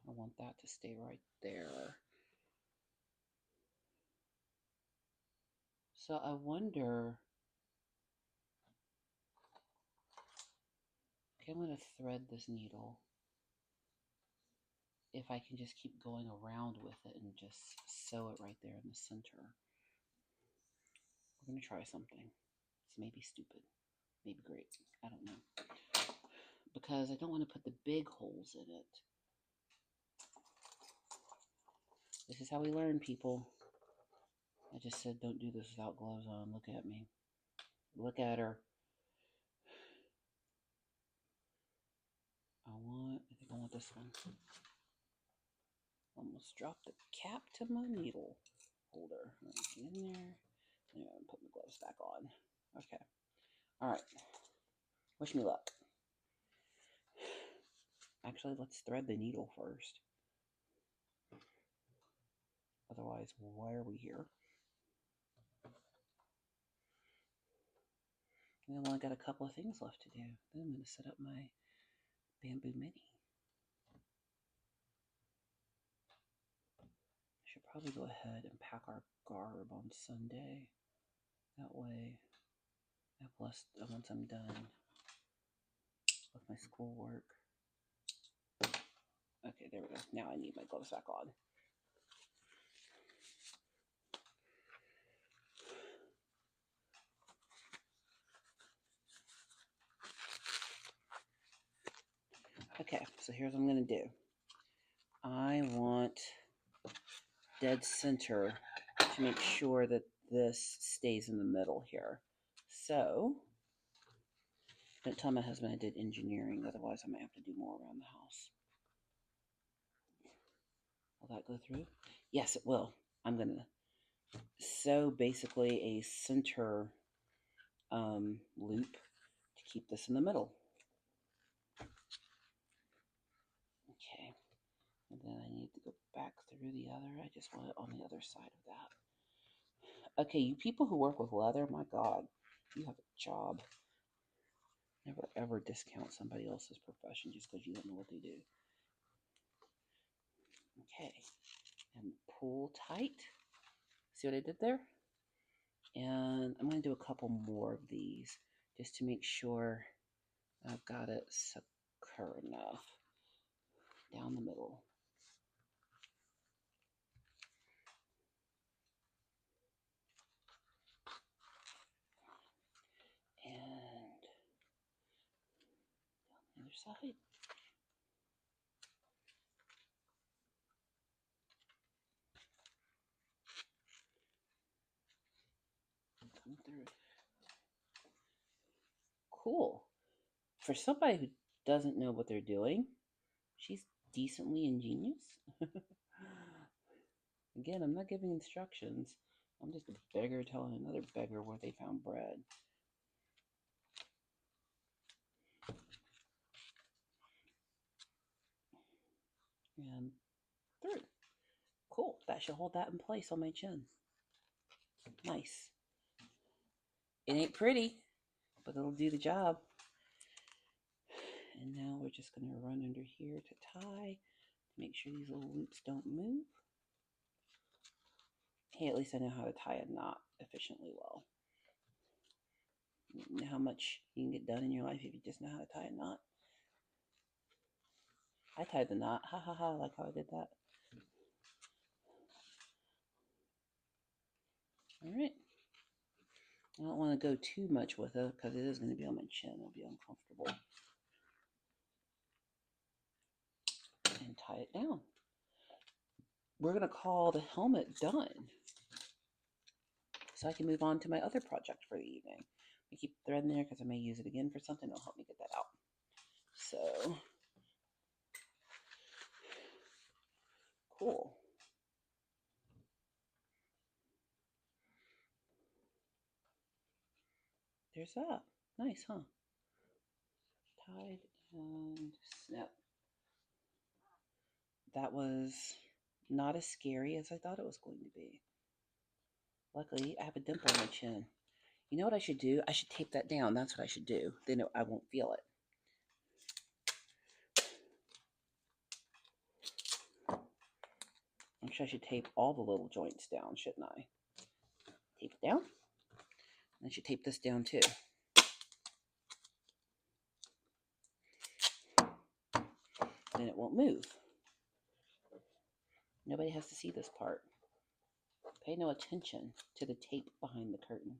I want that to stay right there. So I wonder, okay, I'm going to thread this needle. If I can just keep going around with it and just sew it right there in the center. We're going to try something. It's maybe stupid, maybe great. I don't know. Because I don't want to put the big holes in it. This is how we learn, people. I just said don't do this without gloves on. Look at me. Look at her. I think I want this one. Almost dropped the cap to my needle holder. Get in there. And I'm putting the gloves back on. Okay. All right. Wish me luck. Actually, let's thread the needle first. Otherwise, why are we here? And then I got a couple of things left to do. Then I'm going to set up my bamboo mini. I should probably go ahead and pack our garb on Sunday. That way, once I'm done with my schoolwork. Okay, there we go. Now I need my gloves back on. Okay, so here's what I'm going to do. I want dead center to make sure that this stays in the middle here. So, don't tell my husband I did engineering, otherwise I might have to do more around the house. Will that go through? Yes, it will. I'm going to sew basically a center loop to keep this in the middle. Okay, and then I need to go back through the other. I just want it on the other side of that. Okay, you people who work with leather, my God, you have a job. Never ever discount somebody else's profession just because you don't know what they do. Okay, and pull tight. See what I did there? And I'm going to do a couple more of these just to make sure I've got it secure enough down the middle. And down the other side. Come through. Cool. For somebody who doesn't know what they're doing, she's decently ingenious. Again, I'm not giving instructions. I'm just a beggar telling another beggar where they found bread. And through. Cool. That should hold that in place on my chin. Nice. It ain't pretty, but it'll do the job. And now we're just going to run under here to tie. Make sure these little loops don't move. Hey, at least I know how to tie a knot efficiently well. You know how much you can get done in your life if you just know how to tie a knot. I tied the knot. Ha ha ha, like how I did that. All right. I don't want to go too much with it because it is going to be on my chin. It'll be uncomfortable. And tie it down. We're going to call the helmet done. So I can move on to my other project for the evening. I keep the thread in there because I may use it again for something. It'll help me get that out. So, cool. There's that. Nice, huh? Tied and snap. That was not as scary as I thought it was going to be. Luckily, I have a dimple on my chin. You know what I should do? I should tape that down. That's what I should do. Then I won't feel it. Actually, I should tape all the little joints down, shouldn't I? Tape it down. And I should tape this down too. Then it won't move. Nobody has to see this part. Pay no attention to the tape behind the curtain.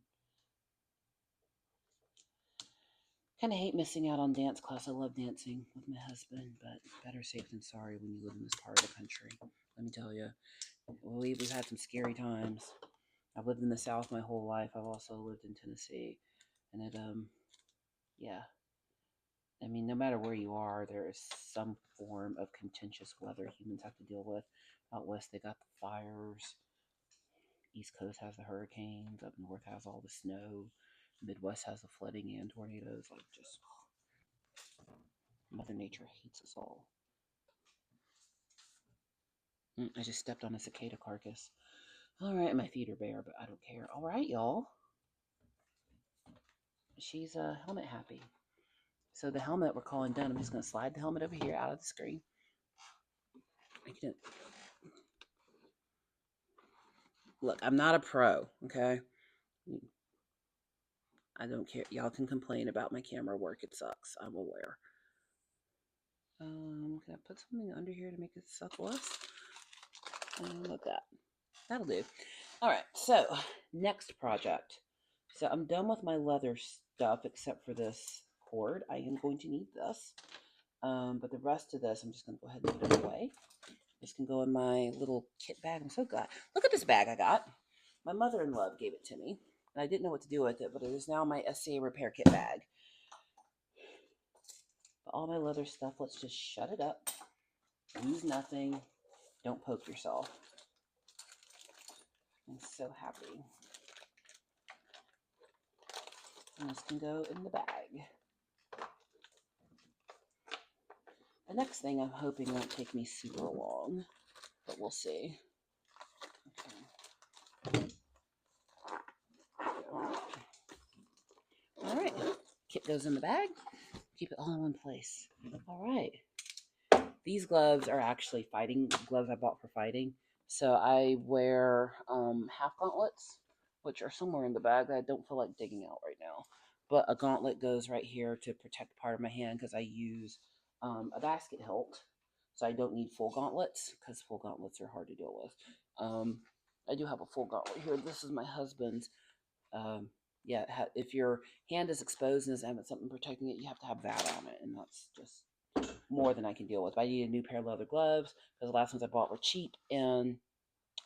Kind of hate missing out on dance class. I love dancing with my husband, but better safe than sorry when you live in this part of the country. Let me tell you, we've had some scary times. I've lived in the South my whole life. I've also lived in Tennessee, and it, yeah. I mean, no matter where you are, there is some form of contentious weather humans have to deal with. Out west, they got the fires. East Coast has the hurricanes. Up north has all the snow. Midwest has the flooding and tornadoes. Like, just Mother Nature hates us all. I just stepped on a cicada carcass. All right, my feet are bare, but I don't care. All right, y'all. She's helmet happy. So the helmet we're calling done. I'm just going to slide the helmet over here out of the screen. Look, I'm not a pro, okay? I don't care. Y'all can complain about my camera work. It sucks. I'm aware. Can I put something under here to make it suck less? Like that. That'll do. All right. So next project. So I'm done with my leather stuff except for this cord. I am going to need this. But the rest of this, I'm just going to go ahead and put it away. This can go in my little kit bag. I'm so glad. Look at this bag I got. My mother-in-law gave it to me. And I didn't know what to do with it, but it is now my SCA repair kit bag. But all my leather stuff, let's just shut it up. Use nothing. Don't poke yourself. I'm so happy. And this can go in the bag. The next thing I'm hoping won't take me super long, but we'll see. Okay. All right. Kit goes in the bag. Keep it all in one place. All right. These gloves are actually fighting gloves I bought for fighting. So I wear half gauntlets, which are somewhere in the bag that I don't feel like digging out right now. But a gauntlet goes right here to protect part of my hand because I use a basket hilt. So I don't need full gauntlets because full gauntlets are hard to deal with. I do have a full gauntlet here. This is my husband's. Yeah, if your hand is exposed and doesn't have something protecting it, you have to have that on it. And that's just more than I can deal with. But I need a new pair of leather gloves because the last ones I bought were cheap and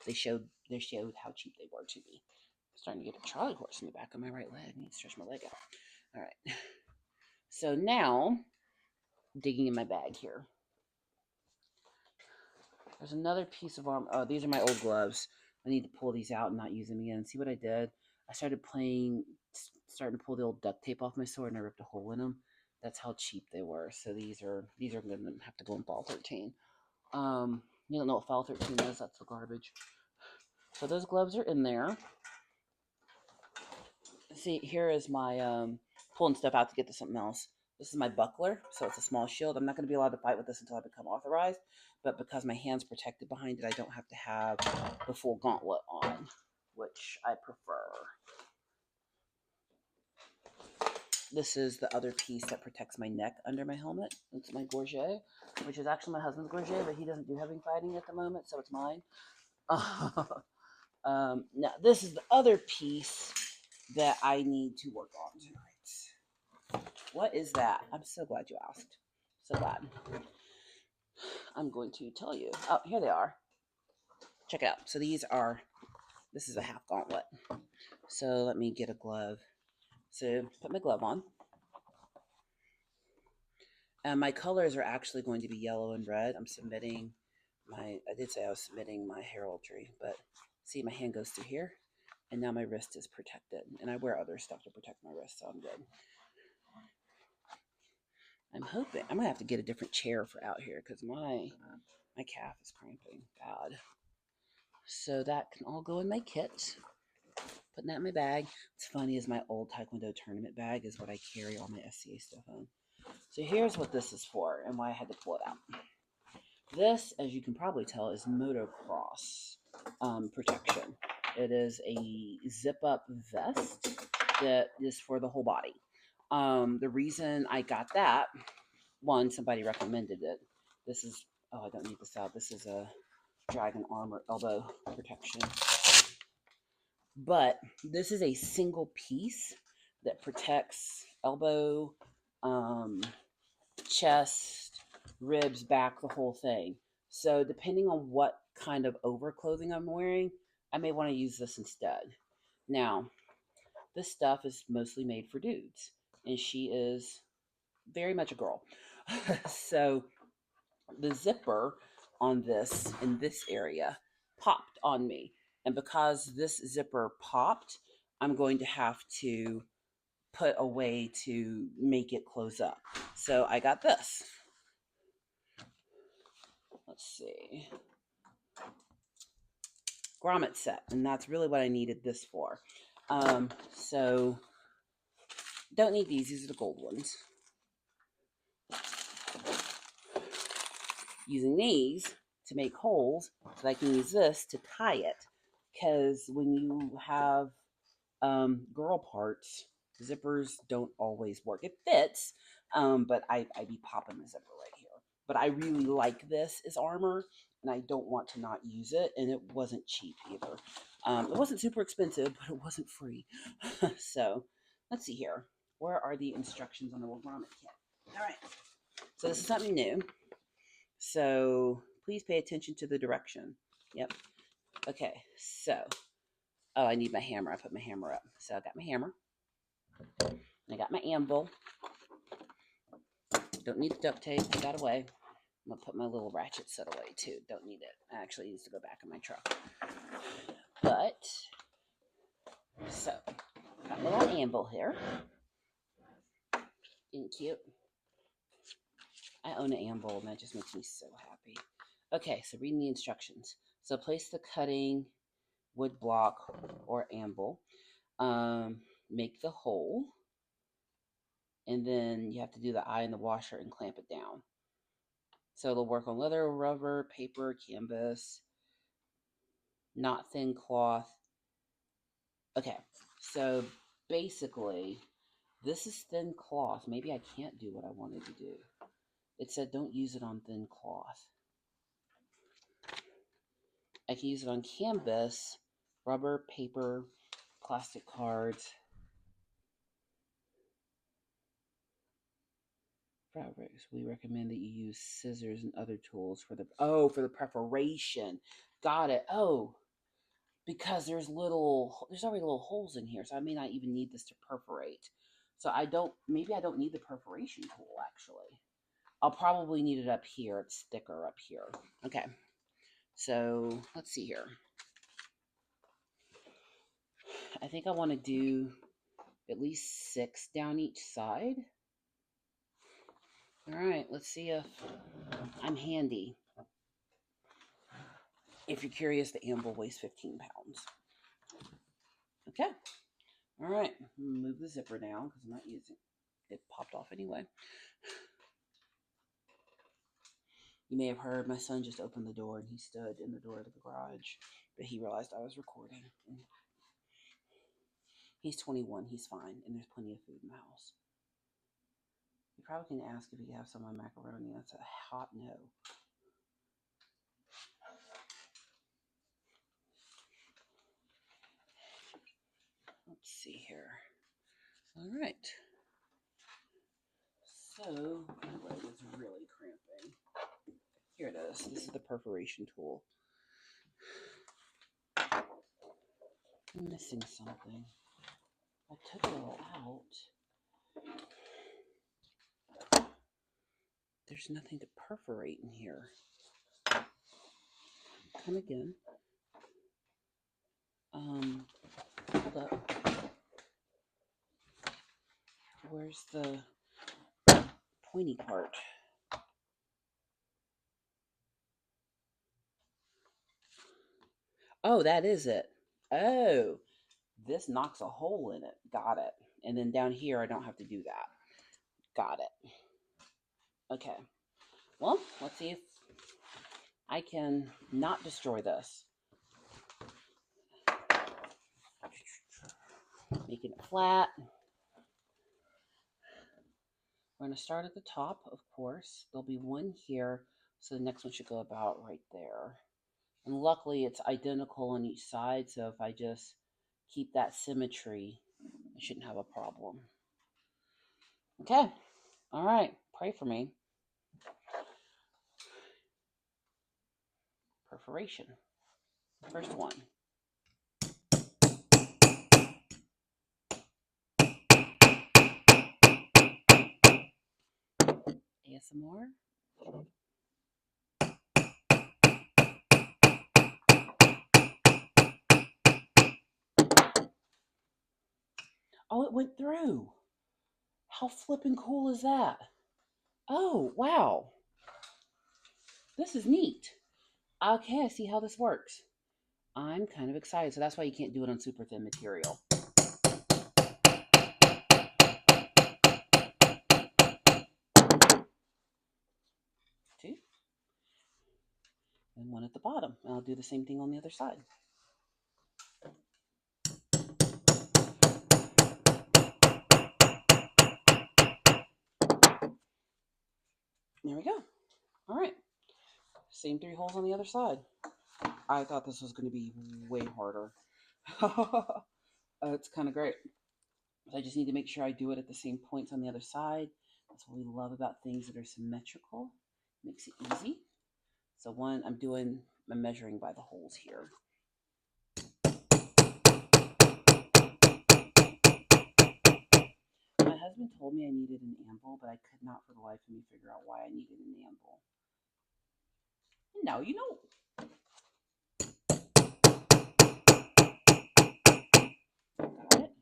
they showed how cheap they were to me. I'm starting to get a Charlie horse in the back of my right leg. I need to stretch my leg out. All right. So now, digging in my bag here. There's another piece of armor. Oh, these are my old gloves. I need to pull these out and not use them again. See what I did? I started starting to pull the old duct tape off my sword, and I ripped a hole in them. That's how cheap they were. So these are going to have to go in file 13. You don't know what file 13 is? That's the garbage. So those gloves are in there. See, here is my pulling stuff out to get to something else. This is my buckler, so it's a small shield. I'm not going to be allowed to fight with this until I become authorized, but because my hand's protected behind it, I don't have to have the full gauntlet on, which I prefer. This is the other piece that protects my neck under my helmet. It's my gorget, which is actually my husband's gorget, but he doesn't do heavy fighting at the moment, so it's mine. Now, this is the other piece that I need to work on tonight. What is that? I'm so glad you asked. So glad. I'm going to tell you. Oh, here they are. Check it out. So this is a half gauntlet. So let me get a glove. So put my glove on. And my colors are actually going to be yellow and red. I did say I was submitting my heraldry, but see, my hand goes through here. And now my wrist is protected. And I wear other stuff to protect my wrist, so I'm good. I'm hoping I'm gonna have to get a different chair for out here because my calf is cramping bad. So that can all go in my kit. Putting that in my bag. What's funny is my old Taekwondo tournament bag is what I carry all my SCA stuff in. So here's what this is for and why I had to pull it out. This, as you can probably tell, is motocross protection. It is a zip-up vest that is for the whole body. The reason I got that, one, somebody recommended it. This is, I don't need this out. This is a dragon armor elbow protection. But this is a single piece that protects elbow, chest, ribs, back, the whole thing. So depending on what kind of overclothing I'm wearing, I may want to use this instead. Now, this stuff is mostly made for dudes, and she is very much a girl. So the zipper on this in this area popped on me. And because this zipper popped, I'm going to have to put a way to make it close up. So I got this. Let's see. Grommet set. And that's really what I needed this for. So don't need these. These are the gold ones. Using these to make holes so I can use this to tie it. Because when you have girl parts, zippers don't always work. It fits, but I be popping the zipper right here. But I really like this as armor, and I don't want to not use it. And it wasn't cheap either. It wasn't super expensive, but it wasn't free. So let's see here. Where are the instructions on the grommet kit? All right. So this is something new. So please pay attention to the direction. Yep. Okay. So, I need my hammer. I put my hammer up. So I got my hammer. I got my anvil. Don't need the duct tape. I got away. I'm going to put my little ratchet set away too. Don't need it. It actually needs to go back in my truck. But, so, got my little anvil here. Isn't it cute? I own an anvil and that just makes me so happy. Okay, so reading the instructions. So place the cutting wood block or anvil. Make the hole. And then you have to do the eye in the washer and clamp it down. So it'll work on leather, rubber, paper, canvas, not thin cloth. Okay, so basically, this is thin cloth. Maybe I can't do what I wanted to do. It said don't use it on thin cloth. I can use it on canvas, rubber, paper, plastic cards. Fabrics. We recommend that you use scissors and other tools for the perforation. Got it. Oh, because there's already little holes in here, so I may not even need this to perforate. So maybe I don't need the perforation tool actually. I'll probably need it up here. It's thicker up here. Okay. So let's see here. I think I want to do at least 6 down each side. All right, let's see if I'm handy. If you're curious, the anvil weighs 15 pounds. Okay. All right, move the zipper down because I'm not using it. It popped off anyway. You may have heard my son just opened the door and he stood in the door of the garage, but he realized I was recording. He's 21, he's fine, and there's plenty of food in the house. You probably can ask if he can have some of my macaroni. That's a hot no. Let's see here. All right. So, my leg is really cramping. Here it is. This is the perforation tool. I'm missing something. I took it all out. There's nothing to perforate in here. Come again. Hold up. Where's the pointy part? Oh, that is it. Oh, this knocks a hole in it. Got it. And then down here, I don't have to do that. Got it. Okay. Well, let's see if I can not destroy this. Making it flat. We're going to start at the top, of course. There'll be one here, so the next one should go about right there. And luckily, it's identical on each side, so if I just keep that symmetry, I shouldn't have a problem. Okay. All right. Pray for me. Perforation. First one. ASMR. Oh, it went through. How flippin' cool is that? Oh, wow. This is neat. Okay, I see how this works. I'm kind of excited. So that's why you can't do it on super thin material. Two. And one at the bottom. And I'll do the same thing on the other side. There we go. All right. Same 3 holes on the other side. I thought this was going to be way harder. It's kind of great. So I just need to make sure I do it at the same points on the other side. That's what we love about things that are symmetrical. Makes it easy. So one, I'm measuring by the holes here. My husband told me I needed an anvil, but I could not for the life of me figure out why I needed an anvil. Now you know. Got it?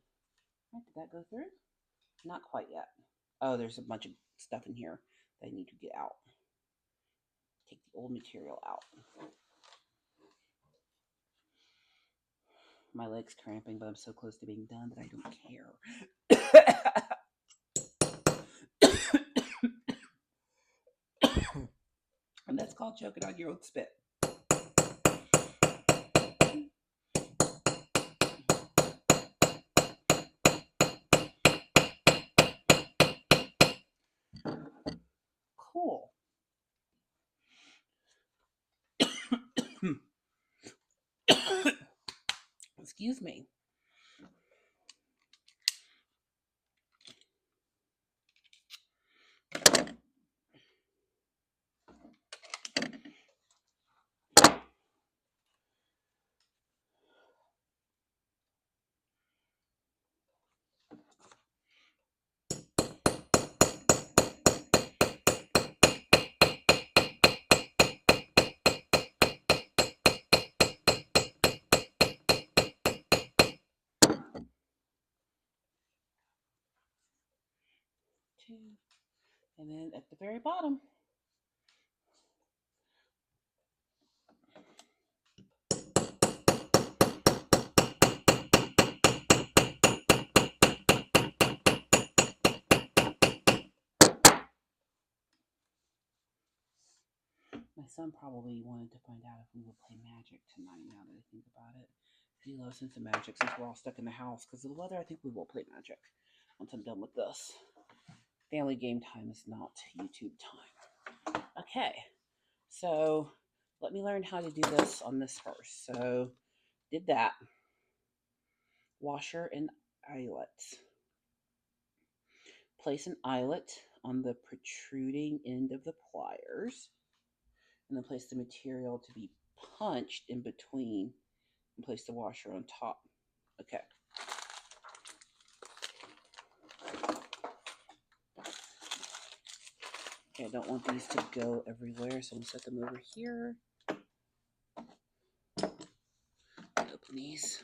Did that go through? Not quite yet. Oh, there's a bunch of stuff in here that I need to get out. Take the old material out. My leg's cramping, but I'm so close to being done that I don't care. And that's called choking on your own spit. Cool. Excuse me. My son probably wanted to find out if we would play Magic tonight, now that I think about it. He loves some Magic since we're all stuck in the house. Because of the weather, I think we will play Magic once I'm done with this. Family game time is not YouTube time. Okay, so let me learn how to do this on this first. So, did that. Washer and eyelets. Place an eyelet on the protruding end of the pliers, and then place the material to be punched in between, and place the washer on top. Okay. Okay, I don't want these to go everywhere, so I'm going to set them over here. Open these.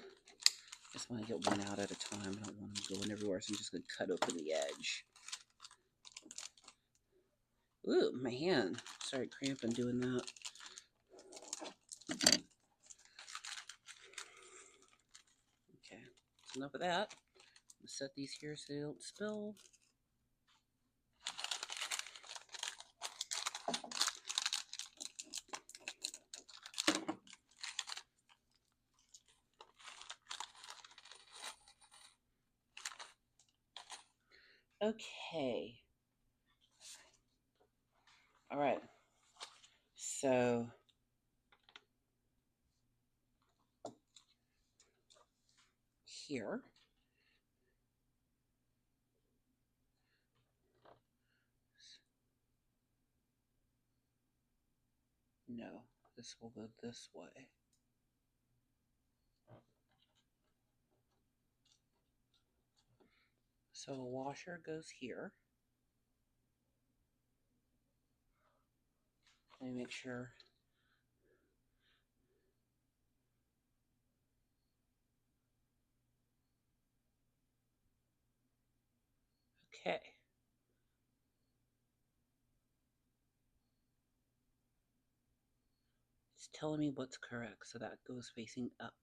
Just want to get one out at a time. I don't want them going everywhere, so I'm just going to cut open the edge. Ooh, my hand started cramping doing that. Okay, that's enough of that. I'm going to set these here so they don't spill. Okay. All right. So here, no, this will go this way. So a washer goes here. Let me make sure. Okay. It's telling me what's correct, so that goes facing up.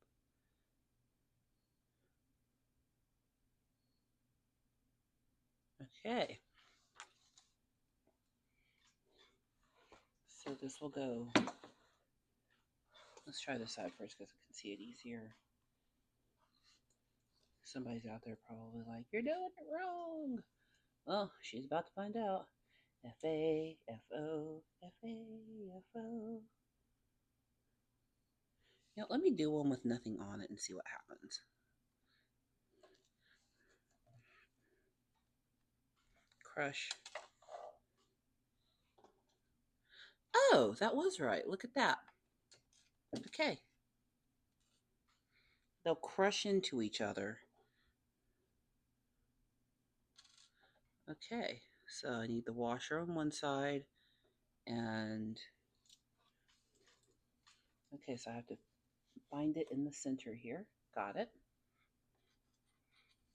Okay. So this will go. Let's try this side first because I can see it easier. Somebody's out there probably like, you're doing it wrong. Well, she's about to find out. F-A-F-O, F-A-F-O. You know, let me do one with nothing on it and see what happens. Crush. Oh, that was right. Look at that. Okay. They'll crush into each other. Okay, so I need the washer on one side, and okay, so I have to find it in the center here. Got it.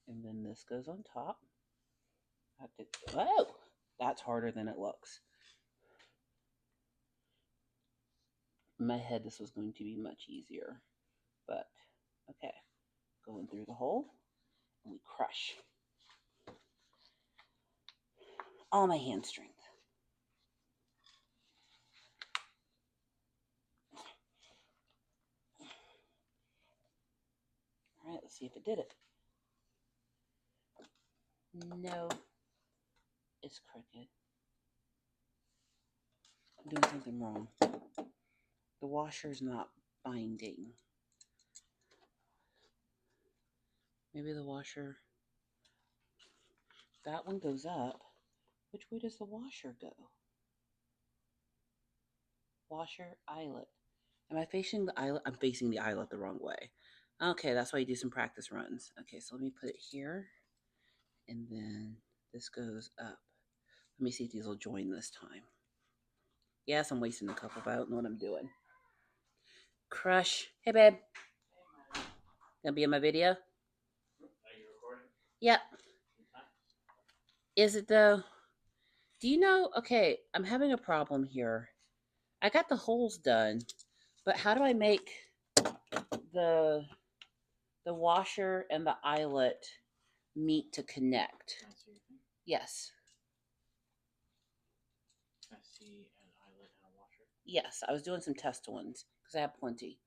And then this goes on top. I have to, oh, that's harder than it looks. In my head, this was going to be much easier, but okay. Going through the hole, and we crush. All my hand strength. All right, let's see if it did it. No, it's crooked. I'm doing something wrong. The washer's not binding. Maybe the washer, that one goes up. Which way does the washer go? Washer, eyelet. Am I facing the eyelet? I'm facing the eyelet the wrong way. Okay, that's why you do some practice runs. Okay, so let me put it here. And then this goes up. Let me see if these will join this time. Yes, I'm wasting a couple, but I don't know what I'm doing. Crush. Hey, babe. Gonna be in my video? Are you recording? Yep. Is it though? Do you know? Okay, I'm having a problem here. I got the holes done, but how do I make the washer and the eyelet meet to connect? Can I see anything? Yes. I see an eyelet and a washer. Yes, I was doing some test ones because I have plenty.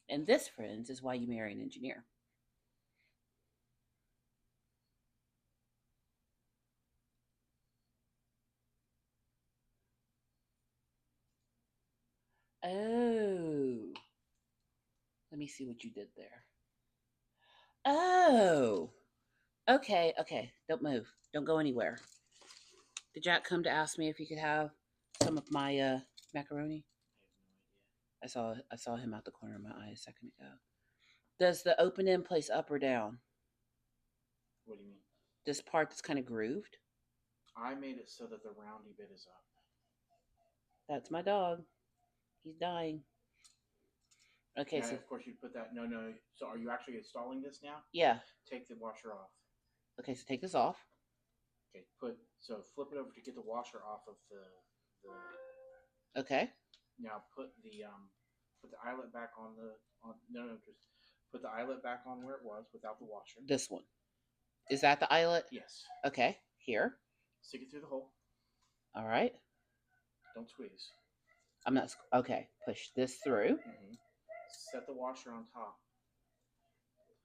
And this, friends, is why you marry an engineer. Oh, let me see what you did there. Oh, okay, okay. Don't move. Don't go anywhere. Did Jack come to ask me if he could have some of my macaroni? I saw him out the corner of my eye a second ago. Does the open end place up or down? What do you mean? This part that's kind of grooved? I made it so that the roundy bit is up. That's my dog. He's dying. Okay, Yeah, so of course you put that. No, no. So are you actually installing this now? yeah. Take the washer off. Okay, so take this off. Okay, flip it over to get the washer off of the. Okay. Now put the eyelet back on the on no no just put the eyelet back on where it was without the washer. This one. Is that the eyelet? Yes. Okay. Here. Stick it through the hole. All right. Don't squeeze. I'm not. Okay. Push this through Mm-hmm. Set the washer on top.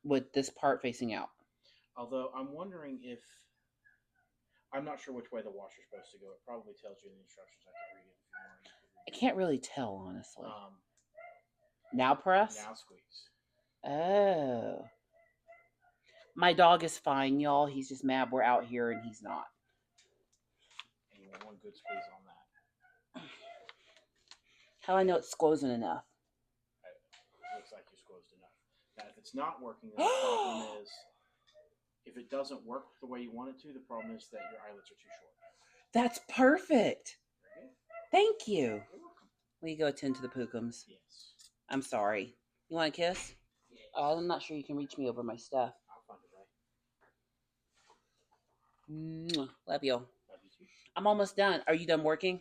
with this part facing out. Although I'm wondering if I'm not sure which way the washer's supposed to go. It probably tells you in the instructions. I could read it if you want. You could read I can't really tell, honestly. it. Now press. Now squeeze. Oh. My dog is fine, y'all. He's just mad we're out here and he's not. And you want one good squeeze on that. How do I know it's squozen enough? It looks like you squeezed enough. Now, if it's not working, then the problem is, if it doesn't work the way you want it to, the problem is that your eyelets are too short. That's perfect. Okay. Thank you. You're welcome. Will you go attend to the pookums? Yes. I'm sorry. You want a kiss? Yeah. Oh, I'm not sure you can reach me over my stuff. I'll find a way. Love you. Love you too. I'm almost done. Are you done working? Yeah.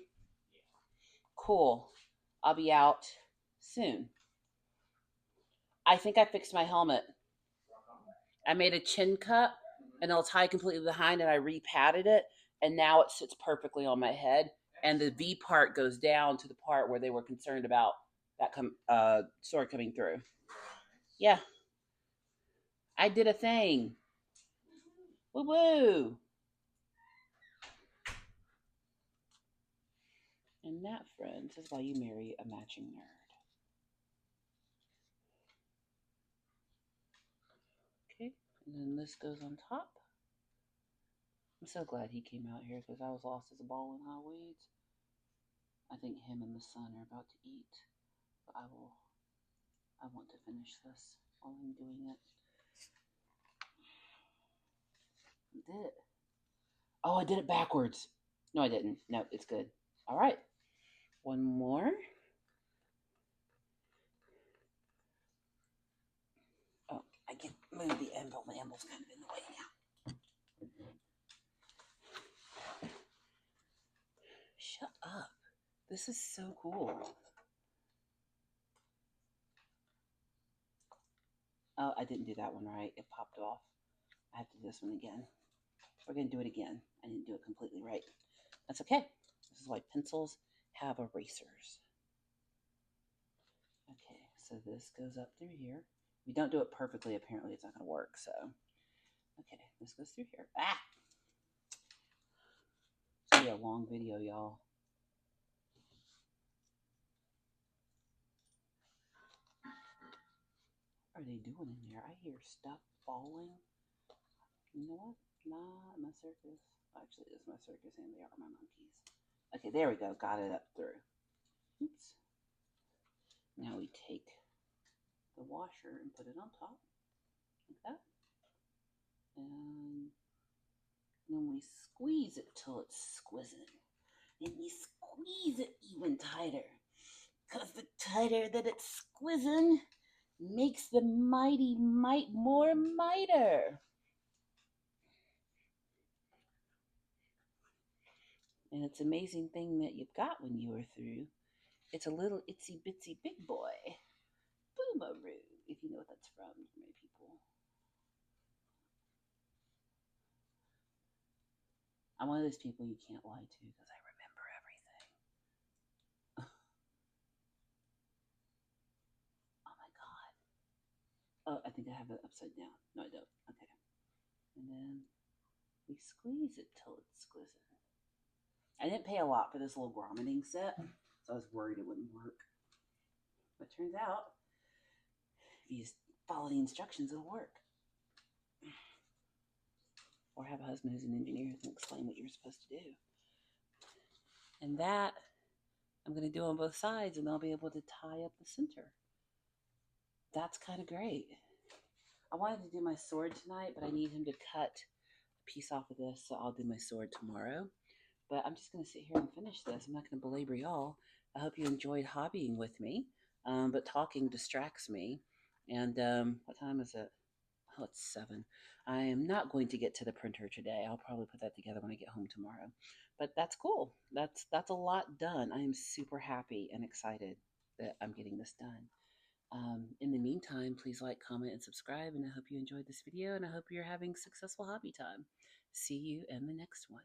Cool. I'll be out soon. I think I fixed my helmet. I made a chin cup and it'll tie completely behind and I repatted it and now it sits perfectly on my head and the V part goes down to the part where they were concerned about that sword coming through. Yeah. I did a thing. Woo woo. And that, friends, is why you marry a matching nerd. Okay, and then this goes on top. I'm so glad he came out here because I was lost as a ball in high weeds. I think him and the son are about to eat. But I want to finish this while I'm doing it. I did it. Oh, I did it backwards. No, I didn't. No, it's good. All right. One more. Oh, I can move the anvil. The anvil's kind of in the way now. Shut up. This is so cool. Oh, I didn't do that one right. It popped off. I have to do this one again. We're going to do it again. I didn't do it completely right. That's okay. This is why pencils have erasers. Okay, so this goes up through here. If you don't do it perfectly, apparently it's not going to work. So, okay, this goes through here. Ah! It's going to be a long video, y'all. What are they doing in there? I hear stuff falling. You know what? Not my circus. Actually, it's my circus and they are my monkeys. Okay, there we go. Got it up through. Oops. Now we take the washer and put it on top. Like that. And then we squeeze it till it's squizzing. And we squeeze it even tighter. Because the tighter that it's squizzing makes the mighty might more miter. And it's an amazing thing that you've got when you are through. It's a little itsy bitsy big boy. Boomeroo, if you know what that's from, my people. I'm one of those people you can't lie to because I remember everything. think I have it upside down. No, I don't. Okay. And then we squeeze it till it's squished. I didn't pay a lot for this little grommeting set, so I was worried it wouldn't work. But turns out, if you just follow the instructions, it'll work. Or have a husband who's an engineer who can explain what you're supposed to do. And that I'm going to do on both sides, and I'll be able to tie up the center. That's kind of great. I wanted to do my sword tonight, but I need him to cut a piece off of this, so I'll do my sword tomorrow. But I'm just going to sit here and finish this. I'm not going to belabor y'all. I hope you enjoyed hobbying with me, but talking distracts me. And what time is it? Oh, it's 7. I am not going to get to the printer today. I'll probably put that together when I get home tomorrow. But that's cool. That's a lot done. I am super happy and excited that I'm getting this done. In the meantime, please like, comment, and subscribe. And I hope you enjoyed this video, and I hope you're having successful hobby time. See you in the next one.